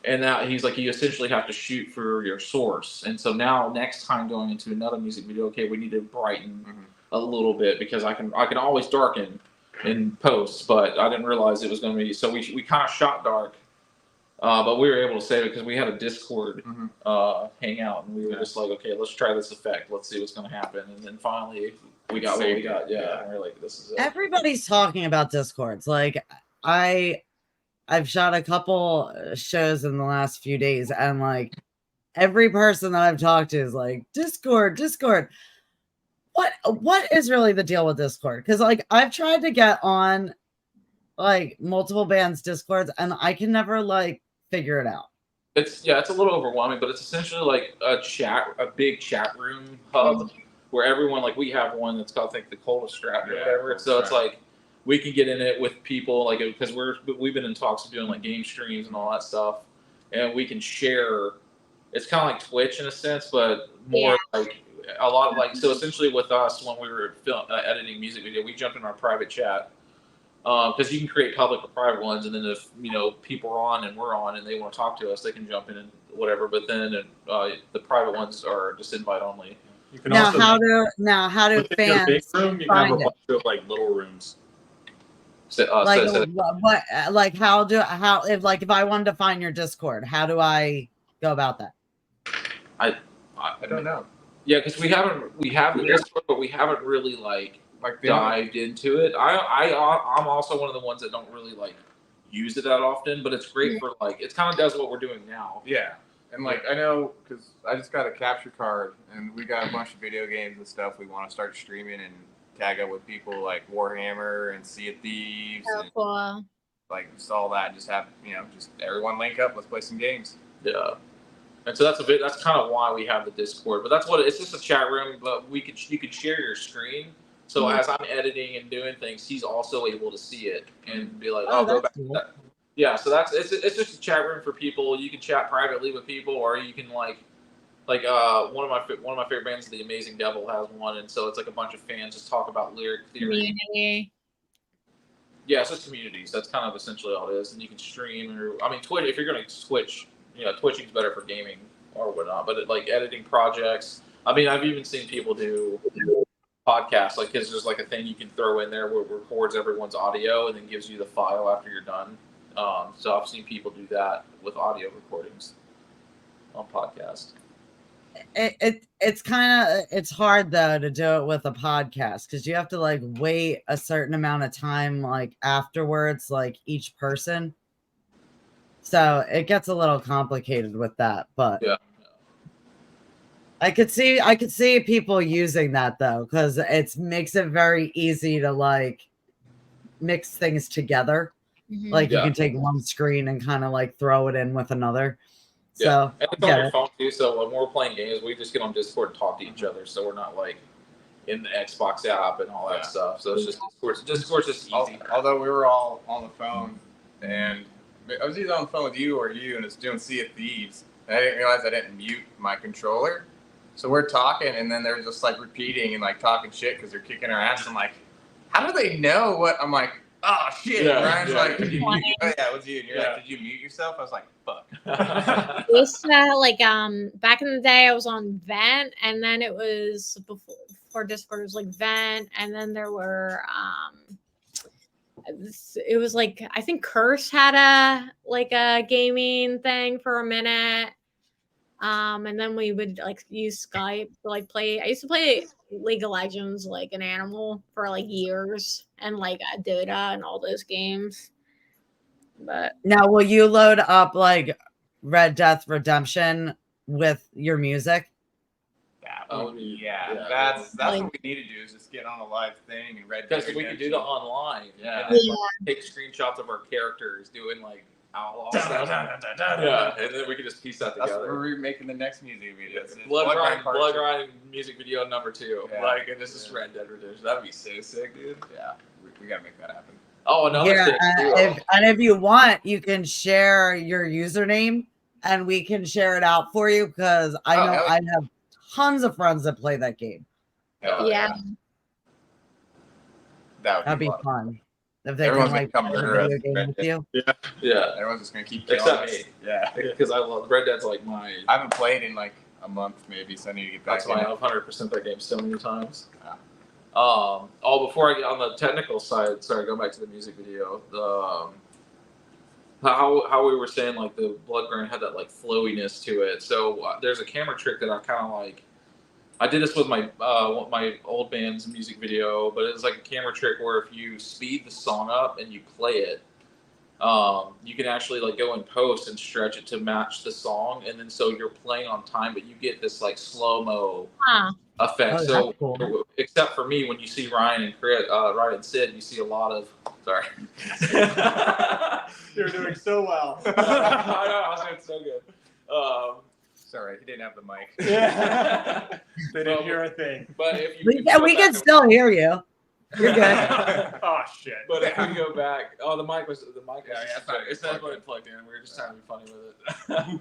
And now he's like, you essentially have to shoot for your source. And so now next time going into another music video, okay, we need to brighten a little bit, because I can always darken in post, but I didn't realize it was going to be, so we kind of shot dark. But we were able to save it because we had a Discord hangout, and we were just like, okay, let's try this effect. Let's see what's going to happen. And then finally, we got what we got. Yeah, and we're like, this is it. Everybody's talking about Discords. Like I've shot a couple shows in the last few days, and like every person that I've talked to is like, Discord. What is really the deal with Discord? Because like I've tried to get on like multiple bands' Discords, and I can never like figure it out. It's a little overwhelming, but it's essentially like a big chat room hub where everyone, like we have one that's called, I think, the Coldest Strat or whatever. So it's like we can get in it with people, like, because we've been in talks of doing like game streams and all that stuff, and we can share. It's kind of like Twitch in a sense, but more like a lot of like, so essentially with us, when we were editing music video, we jumped in our private chat. Because you can create public or private ones, and then if people are on and we're on and they want to talk to us, they can jump in and whatever. But then the private ones are just invite only. You can Now, also how do fans big room? You can have a find it? bunch of like little rooms. If I wanted to find your Discord, how do I go about that? I don't know. Yeah, because we have the Discord, but we haven't really like dived into it. I'm also one of the ones that don't really like use it that often, but it's great for like, it kind of does what we're doing now. Yeah, and like I know, because I just got a capture card, and we got a bunch of video games and stuff we want to start streaming and tag up with people like Warhammer and Sea of Thieves. Oh, cool. Like just all that, just have just everyone link up, let's play some games. Yeah. And so that's kind of why we have the Discord, but that's what it's just a chat room, but you could share your screen. So as I'm editing and doing things, he's also able to see it and be like, "Oh, go back to that." Yeah, so it's just a chat room for people. You can chat privately with people, or you can like one of my favorite bands, The Amazing Devil, has one, and so it's like a bunch of fans just talk about lyric theory. Community. Yeah, it's just communities. That's kind of essentially all it is, and you can stream Twitch. If you're going to Twitch, Twitching's better for gaming or whatnot, but like editing projects. I've even seen people do podcasts, like, because there's like a thing you can throw in there where it records everyone's audio and then gives you the file after you're done. So I've seen people do that with audio recordings on podcasts. It's hard though to do it with a podcast, because you have to like wait a certain amount of time like afterwards, like each person. So it gets a little complicated with that, but Yeah. I could see people using that though, because it makes it very easy to like mix things together. Mhm. Like you Yeah. can take one screen and kind of like throw it in with another. Yeah. So And it's on your phone too, so when we're playing games, we just get on Discord and talk to each other, so we're not like in the Xbox app and all that stuff. So it's just Discord's just easy. Although we were all on the phone, and I was either on the phone with you or you, and it's doing Sea of Thieves. And I didn't realize I didn't mute my controller. So we're talking, and then they're just like repeating and like talking shit because they're kicking our ass. I'm like, how do they know what? I'm like, oh shit. Yeah, Ryan's yeah. like, did you mute? Oh yeah, it was you. And you're like, did you mute yourself? I was like, fuck. Like back in the day, I was on Vent, and then it was before Discord. It was like Vent, and then there were it was like I think Curse had a gaming thing for a minute. And then we would like use Skype to like play. I used to play League of Legends like an animal for like years, and like Dota and all those games. But now, will you load up like Red Death Redemption with your music? Yeah, that's Like- what we need to do is just get on a live thing and Red Because Dead we could do the online. Yeah. And then, like, take screenshots of our characters doing like outlaw stuff. Yeah, and then we could just piece that That's together. where we're making the next music video. It's Bloodgrind Part 2. music video number 2. Yeah. Like, and this is Red Dead Redemption. That'd be so sick, dude. Yeah, we gotta make that happen. Oh, another Yeah, thing too. if you want, you can share your username and we can share it out for you because I know I have tons of friends that play that game. yeah. That'd be fun. If they Everyone's can like gonna come play to a Red video game Dead. with you. Yeah, Everyone's just gonna keep killing except us. me. Yeah, Because I love Red Dead's like my. I haven't played in like a month maybe, so I need to get back. That's why in it. I've 100% that game so many times. Yeah. Before I get on the technical side, sorry, go back to the music video. How we were saying like the Bloodgrind had that like flowiness to it. So there's a camera trick that I kind of like. I did this with my old band's music video, but it was like a camera trick where if you speed the song up and you play it, you can actually like go in post and stretch it to match the song, and then so you're playing on time, but you get this like slow mo effect. Oh, so that's cool. except for me, when you see Ryan and Sid, you see a lot of sorry. You're doing so well. I know, I was doing so good. Sorry, he didn't have the mic. Yeah. They didn't Well, hear a thing. But if you We go can back and- still hear you. You're good. Oh shit. But if we go back, the mic was Yeah, it's not plugged in. We were just trying to be funny with it.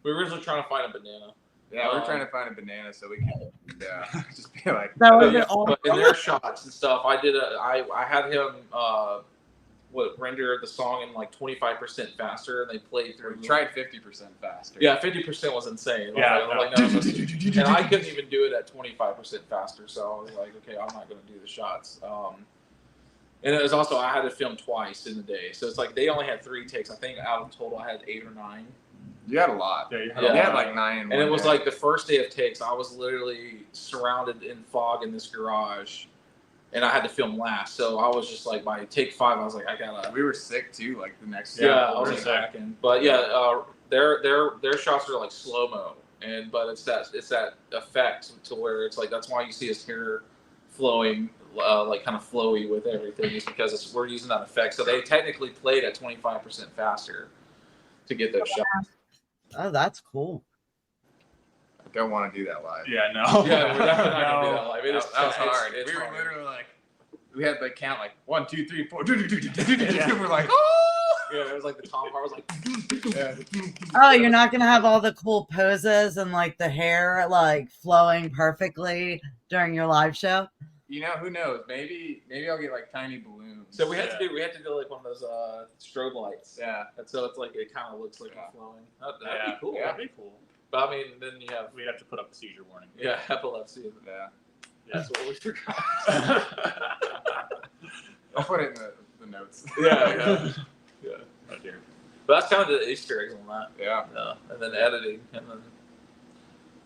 We were originally trying to find a banana. Yeah, we're trying to find a banana so we can just be like. That was But, it all. but in their shots and stuff, I had him render the song in like 25% faster, and they played through. We tried 50% faster. Yeah, 50% was insane. Yeah, I was like, no, and I couldn't even do it at 25% faster. So I was like, okay, I'm not going to do the shots. And it was also I had to film twice in the day, so it's like they only had 3 takes. I think out of total I had 8 or 9. You had a lot. Yeah, you You had like 9. And it was like the first day of takes, I was literally surrounded in fog in this garage, and I had to film last. So I was just like, by take 5, I was like, I gotta. We were sick too, like the next. Yeah, I day. was sick. attacking. But yeah, their shots are like slow mo, but it's that effect to where it's like that's why you see his hair flowing like kind of flowy with everything is because we're using that effect. So they technically played at 25% faster to get those shots. Oh, that's cool. I don't want to do that live. Yeah, no. Yeah, we're definitely not gonna do that live. It is That was hard. It's We were hard. literally like, we had the count like 1, 2, 3, 4. We're like, Yeah, it was like the Tom part was like. yeah. Oh, you're not gonna have all the cool poses and like the hair like flowing perfectly during your live show. You know, who knows? Maybe I'll get like tiny balloons. So we had to do like one of those strobe lights. Yeah. And so it's like it kind of looks like it's flowing. That'd Yeah, be cool. yeah. That'd be cool. But I mean, then you have We'd have to put up a seizure warning. epilepsy. Yeah. That's what we forgot. I'll put it in the notes. yeah. Oh dear. But that's kind of the Easter eggs on that. Yeah. And then editing, and then.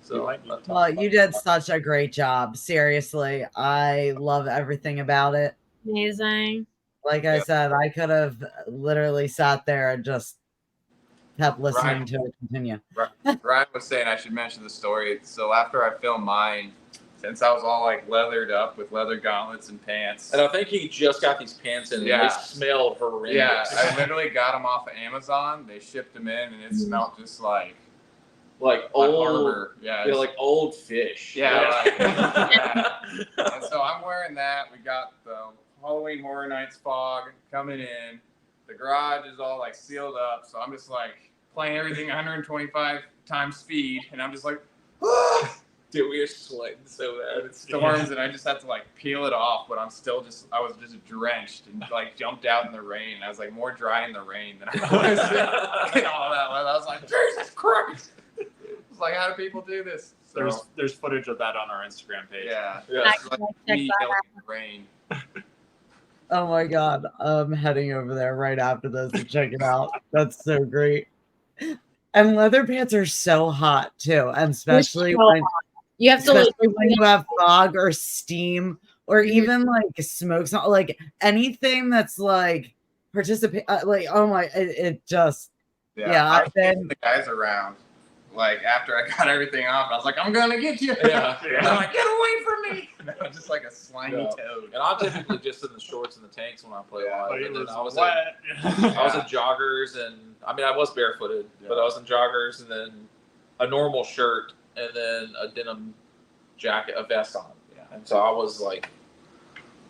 You might need to Well, you did such a great job. Seriously, I love everything about it. Amazing. Like I said, I could have literally sat there and just kept listening Right. to it continue. Ryan was saying I should mention the story. So after I filmed mine, since I was all like leathered up with leather gauntlets and pants. And I think he just got these pants in, and Yeah. they smelled horrendous. Yeah, I literally got them off of Amazon. They shipped them in, and it smelled just like old, harbor. Yeah, yeah, like old fish. yeah. Yeah. And so I'm wearing that. We got the Halloween Horror Nights fog coming in. The garage is all like sealed up, so I'm just like playing everything 125 times speed, and I'm just like, ah! Dude, we are sweating so bad. It storms, and I just have to like peel it off, but I was just drenched and like jumped out in the rain. I was like more dry in the rain than I was in all that weather. I was like, Jesus Christ! It's like, how do people do this? So, There's footage of that on our Instagram page. yeah, Yeah. it's like me yelling in the rain. Oh my God. I'm heading over there right after this to check it out. That's so great. And leather pants are so hot too. And especially so when, You have to like, especially when you have fog or steam or Mhm. even like smoke, like anything that's like participate, like, oh my, it just, yeah, I I've was been- chasing the guys around. Like after I got everything off, I was like, I'm gonna get you. Yeah. And I'm like, get away from me. And I was just like a slimy Yeah. toad. And I'm typically just in the shorts and the tanks when I play live. But it And then was I was wet. I was in joggers, and I mean I was barefooted, but I was in joggers and then a normal shirt and then a denim jacket, a vest on. Yeah. And so I was like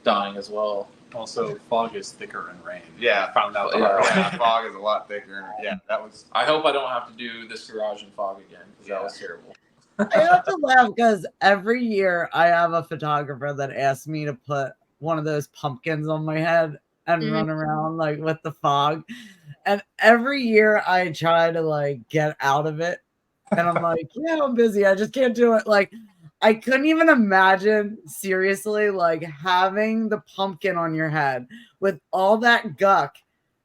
dying as well. Also, fog is thicker in rain. Yeah. I found out. the Yeah. hard way. Yeah, fog is a lot thicker. Yeah, that was. I hope I don't have to do this garage in fog again because that was terrible. I have to laugh because every year I have a photographer that asks me to put one of those pumpkins on my head and Mhm. run around like with the fog. And every year I try to like get out of it. And I'm like, yeah, I'm busy. I just can't do it. Like, I couldn't even imagine seriously like having the pumpkin on your head with all that guck.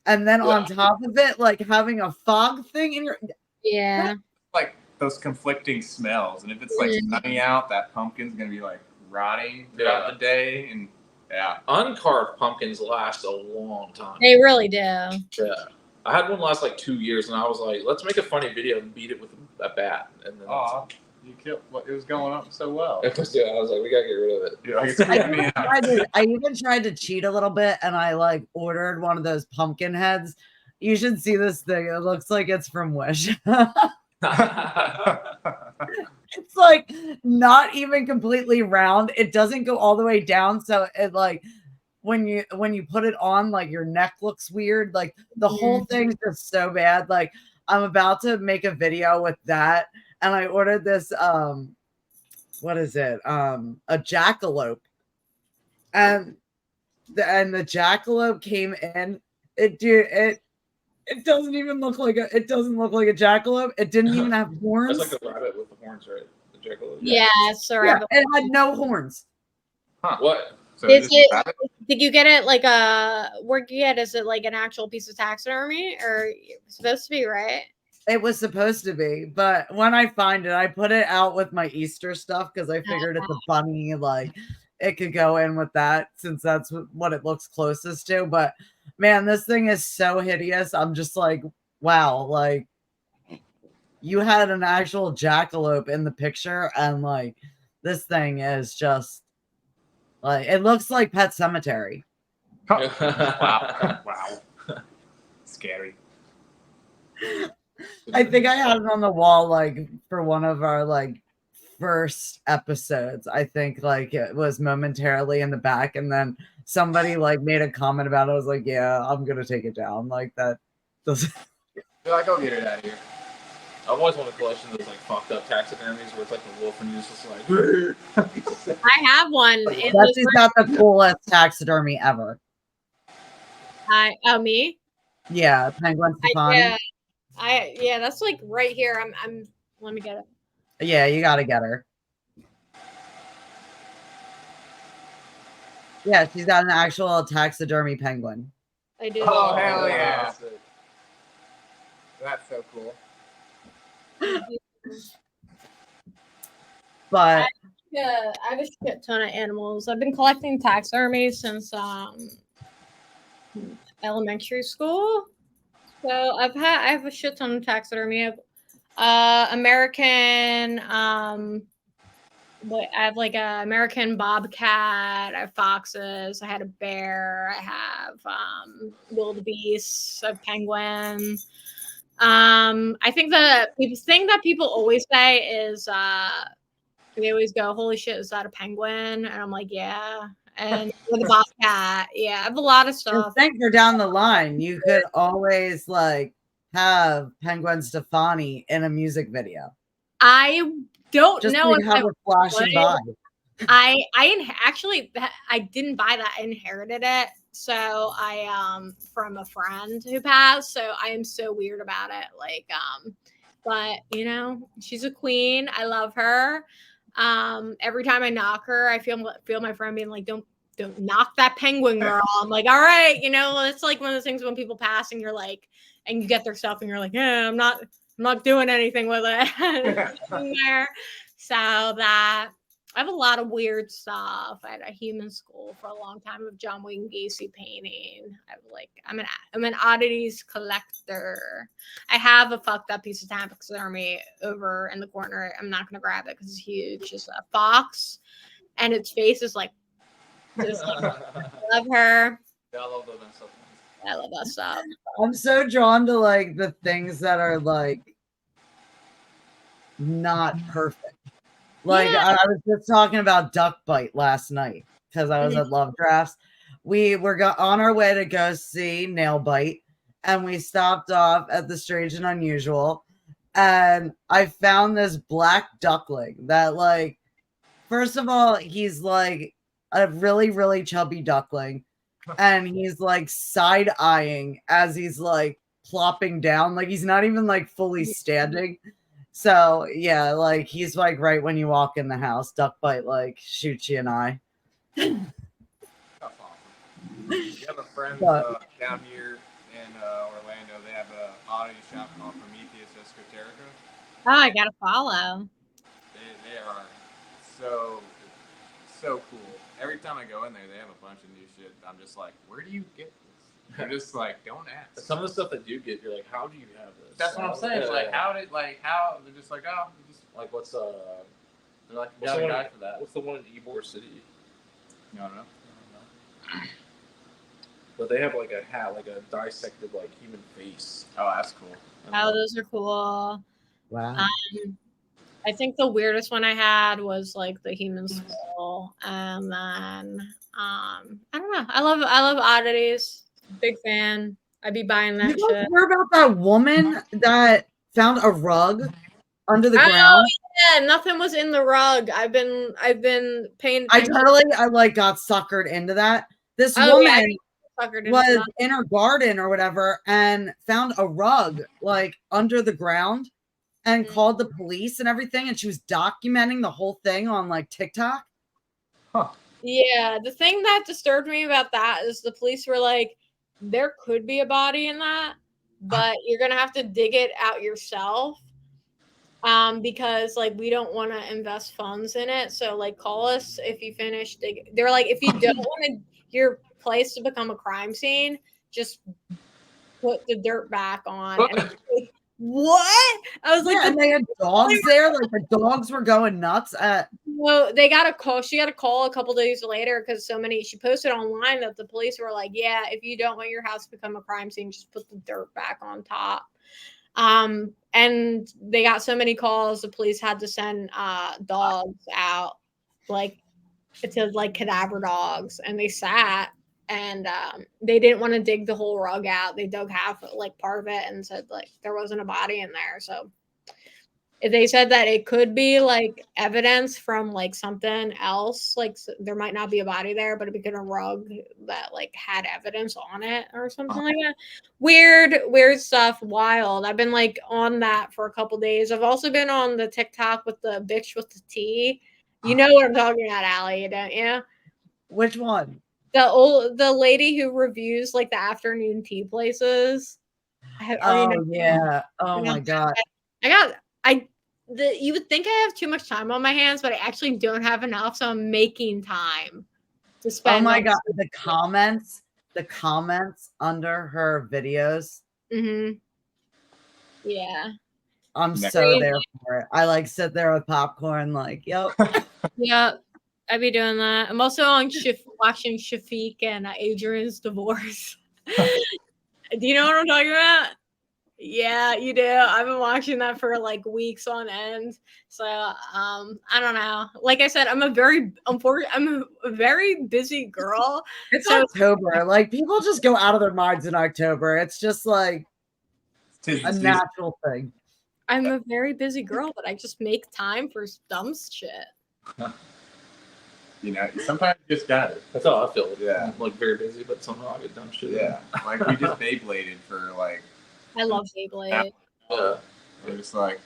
And then on top of it, like having a fog thing in your yeah. Like those conflicting smells, and if it's like sunny out, that pumpkin's gonna be like rotting throughout the day, and yeah. Uncarved pumpkins last a long time. They really do. Yeah. I had one last like 2 years, and I was like, let's make a funny video and beat it with a bat. And then Oh, you killed what? It was going up so well. I was like, we gotta get rid of it. You're like, it's creeping me out. I even tried to cheat a little bit and I like ordered one of those pumpkin heads. You should see this thing. It looks like it's from Wish. It's like not even completely round. It doesn't go all the way down. So it like when you put it on, like your neck looks weird. Like the whole thing's just so bad. Like I'm about to make a video with that. And I ordered this what is it? A jackalope. And the jackalope came in. It doesn't even look like a jackalope. It didn't even have horns. That's like a rabbit with the horns, right? The jackalope. Yeah, sorry. Yeah, it had no horns. Huh. What? So Is this it- rabbit? Did you get it like where'd you get? Is it like an actual piece of taxidermy or it's supposed to be, right? It was supposed to be, but when I find it, I put it out with my Easter stuff because I figured it's a bunny, like it could go in with that since that's what it looks closest to. But man, this thing is so hideous. I'm just like, wow, like you had an actual jackalope in the picture, and like this thing is just like it looks like Pet Cemetery. Wow. Scary. I think I had it on the wall like for one of our like first episodes. I think like it was momentarily in the back, and then somebody like made a comment about it. I was like, yeah, I'm gonna take it down. Like that doesn't. You're like, go get it out of here. I've always wanted a collection of those like fucked up taxidermies where it's like a wolf and you're just like. I have one. It That's was not the coolest taxidermy ever. me. Yeah, Penguin Stefani. Yeah, that's like right here. I'm let me get it. Yeah, you gotta get her. Yeah, she's got an actual taxidermy penguin. I do. Oh, hell yeah. That's it. That's so cool. But Yeah, I have a shit ton of animals. I've been collecting taxidermy since elementary school. So I have a shit ton of taxidermy. I have American I have like a American bobcat, I have foxes, I had a bear, I have wildebeest, I have penguin. I think the thing that people always say is they always go, "Holy shit, is that a penguin?" And I'm like, "Yeah." And with a bobcat, yeah, I have a lot of And stuff. think for down the line, you could always like have Penguin Stefani in a music video. I don't Just know like if have I it flashing would. by. Actually I didn't buy that. I inherited it. So I from a friend who passed. So I am so weird about it. Like but you know, she's a queen. I love her. Every time I knock her, I feel my friend being like, don't knock that penguin girl. I'm like, all right, you know, it's like one of those things when people pass and you're like, and you get their stuff and you're like, yeah, I'm not doing anything with it. There. So that I have a lot of weird stuff. I had a human school for a long time of John Wayne Gacy painting. I'm an oddities collector. I have a fucked up piece of taxidermy over in the corner. I'm not gonna grab it because it's huge. It's a fox, and its face is like, just like love her. Yeah, I love those stuff. I love that stuff. I'm so drawn to like the things that are like not perfect. Like Yeah. I was just talking about duck bite last night because I was at Love Drafts. We were on our way to go see Nail Bite, and we stopped off at the Strange and Unusual, and I found this black duckling that, like, first of all, he's like a really, really chubby duckling, and he's like side eyeing as he's like plopping down, like he's not even like fully standing. So yeah, like he's like right when you walk in the house, duck bite like shoots you an eye. That's awesome. We have a friend down here in Orlando. They have an oddity shop called Prometheus Esoterica. Oh, I gotta follow. They are so cool. Every time I go in there, they have a bunch of new shit. I'm just like, where do you get this? I'm just like, don't ask. Some of the stuff that you get, you're like, how do you have this? That's what I'm saying. Yeah. Like, how they're just like, oh, just like what's they're like, you what's got the a one guy for that. What's the one in Ybor City? No, no. But they have like a hat, like a dissected like human face. Oh, that's cool. Oh, those are cool. Wow. I think the weirdest one I had was like the human skull, and then I don't know. I love oddities. Big fan. I'd be buying that You guys shit. hear about that woman that found a rug under the Oh ground? yeah, nothing was in the rug. I've been paying attention. I like got suckered into that. This woman was in her garden or whatever and found a rug like under the ground and called the police and everything, and she was documenting the whole thing on like TikTok. Huh. Yeah, the thing that disturbed me about that is the police were like, there could be a body in that, but you're gonna have to dig it out yourself. Because like we don't want to invest funds in it. So like call us if you finish dig. They're like, if you don't want your place to become a crime scene, just put the dirt back on. And I was like, what? I was like, and they had dogs there. Like the dogs were going nuts at. Well, they got a call. She got a call a couple days later because she posted online that the police were like, yeah, if you don't want your house to become a crime scene, just put the dirt back on top. And they got so many calls, the police had to send dogs out, like to like cadaver dogs, and they sat and they didn't want to dig the whole rug out. They dug half, like part of it, and said like there wasn't a body in there. So they said that it could be like evidence from like something else, like there might not be a body there, but it became a rug that like had evidence on it or something like that. Weird stuff. Wild. I've been like on that for a couple days. I've also been on the TikTok with the bitch with the tea. You know what I'm talking about, Allie, don't you? Which one? The lady who reviews like the afternoon tea places. Yeah. Oh my god. You would think I have too much time on my hands, but I actually don't have enough, so I'm making time to spend. Oh my god, the comments under her videos Mm-hmm. Yeah. I'm Next. so there for it. I like sit there with popcorn, like, yep. Yeah. I'd be doing that. I'm also on watching Shafiq and Adrian's divorce. Do you know what I'm talking about? Yeah, you do. I've been watching that for like weeks on end. So I don't know. Like I said, I'm a very busy girl. It's So October. Like people just go out of their minds in October. It's just like Tis the a season. natural thing. I'm a very busy girl, but I just make time for dumb shit. You know, sometimes you just got it. That's how I feel. Yeah. I'm like very busy, but somehow I get done shit. Yeah. Like we just Beybladed for like. I love Beyblade. Yeah. We're just like,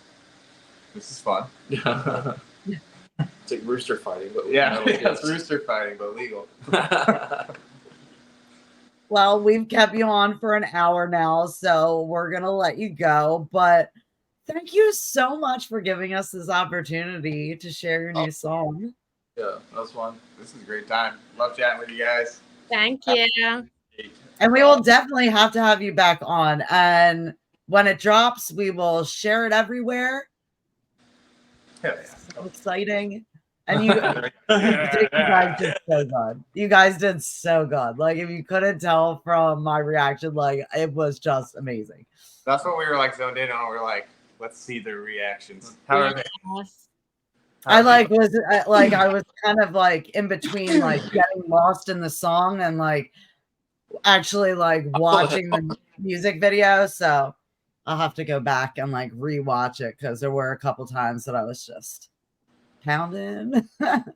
this is fun. Yeah. It's like rooster fighting, but with Yeah, metal it's discs. rooster fighting, but legal. Well, we've kept you on for an hour now, so we're gonna let you go. But thank you so much for giving us this opportunity to share your new song. Yeah, that was fun. This is a great time. Love chatting with you guys. Thank you. And we will definitely have to have you back on. And when it drops, we will share it everywhere. Hell So exciting. And you guys did so good. You guys did so good. Like if you couldn't tell from my reaction, like it was just amazing. That's what we were like zoned in on. We were like, let's see their reactions. How are they? Yes. I like was like I was kind of like in between like getting lost in the song and like actually like watching the music video. So I'll have to go back and like rewatch it because there were a couple times that I was just pounding.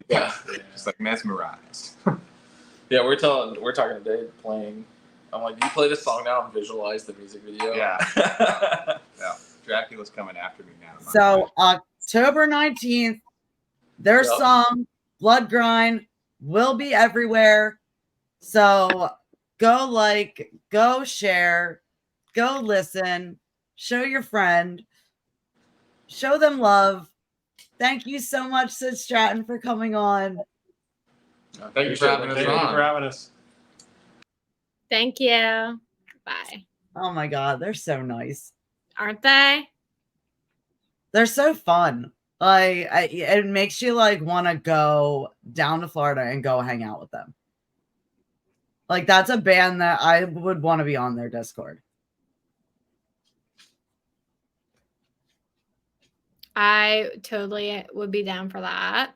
Yeah, just like mesmerized. Yeah, we're talking to Dave playing. I'm like, you play this song now and visualize the music video. Yeah. Yeah. Dracula's coming after me now. So October 19th, their Yep. song BLOODGRIND will be everywhere. So go like, go share, go listen, show your friend, show them love. Thank you so much, Sid Stratton, for coming on. Thank you for having us Thank you on. for having us. Thank you. Bye. Oh my God, they're so nice. Aren't they? They're so fun. Like it makes you like want to go down to Florida and go hang out with them. Like that's a band that I would want to be on their Discord. I totally would be down for that.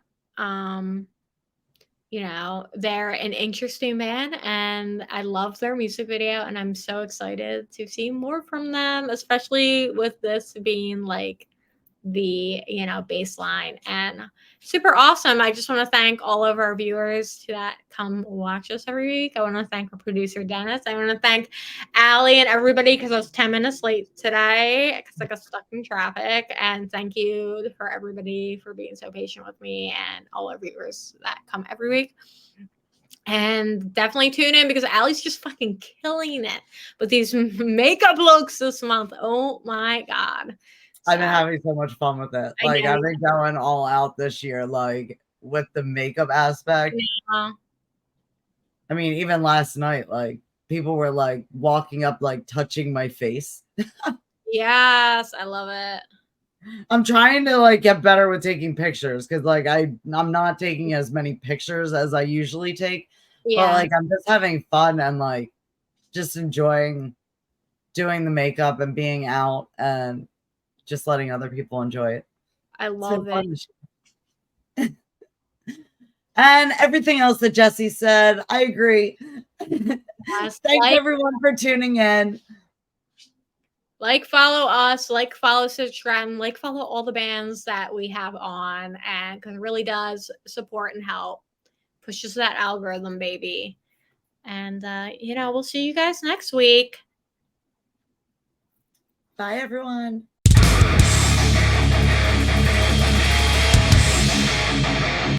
You know, they're an interesting band and I love their music video and I'm so excited to see more from them, especially with this being like the, you know, bass line and super awesome. I just want to thank all of our viewers that come watch us every week. I want to thank our producer Dennis. I want to thank Allie and everybody because I was 10 minutes late today because I got stuck in traffic. And thank you for everybody for being so patient with me and all our viewers that come every week. And definitely tune in because Allie's just fucking killing it with these makeup looks this month. Oh my God. I've been having so much fun with it. I Like know. I've been going all out this year, like with the makeup aspect. Yeah. I mean, even last night, like people were like walking up, like touching my face. Yes, I love it. I'm trying to like get better with taking pictures because like I'm not taking as many pictures as I usually take. Yeah. But like I'm just having fun and like just enjoying doing the makeup and being out and just letting other people enjoy it. I love it. And everything else that Jesse said, I agree. Yes, Thanks everyone for tuning in. Like, follow us, like, follow Sid Stratton, like, follow all the bands that we have on, and because it really does support and help. Pushes that algorithm, baby. And, you know, we'll see you guys next week. Bye, everyone.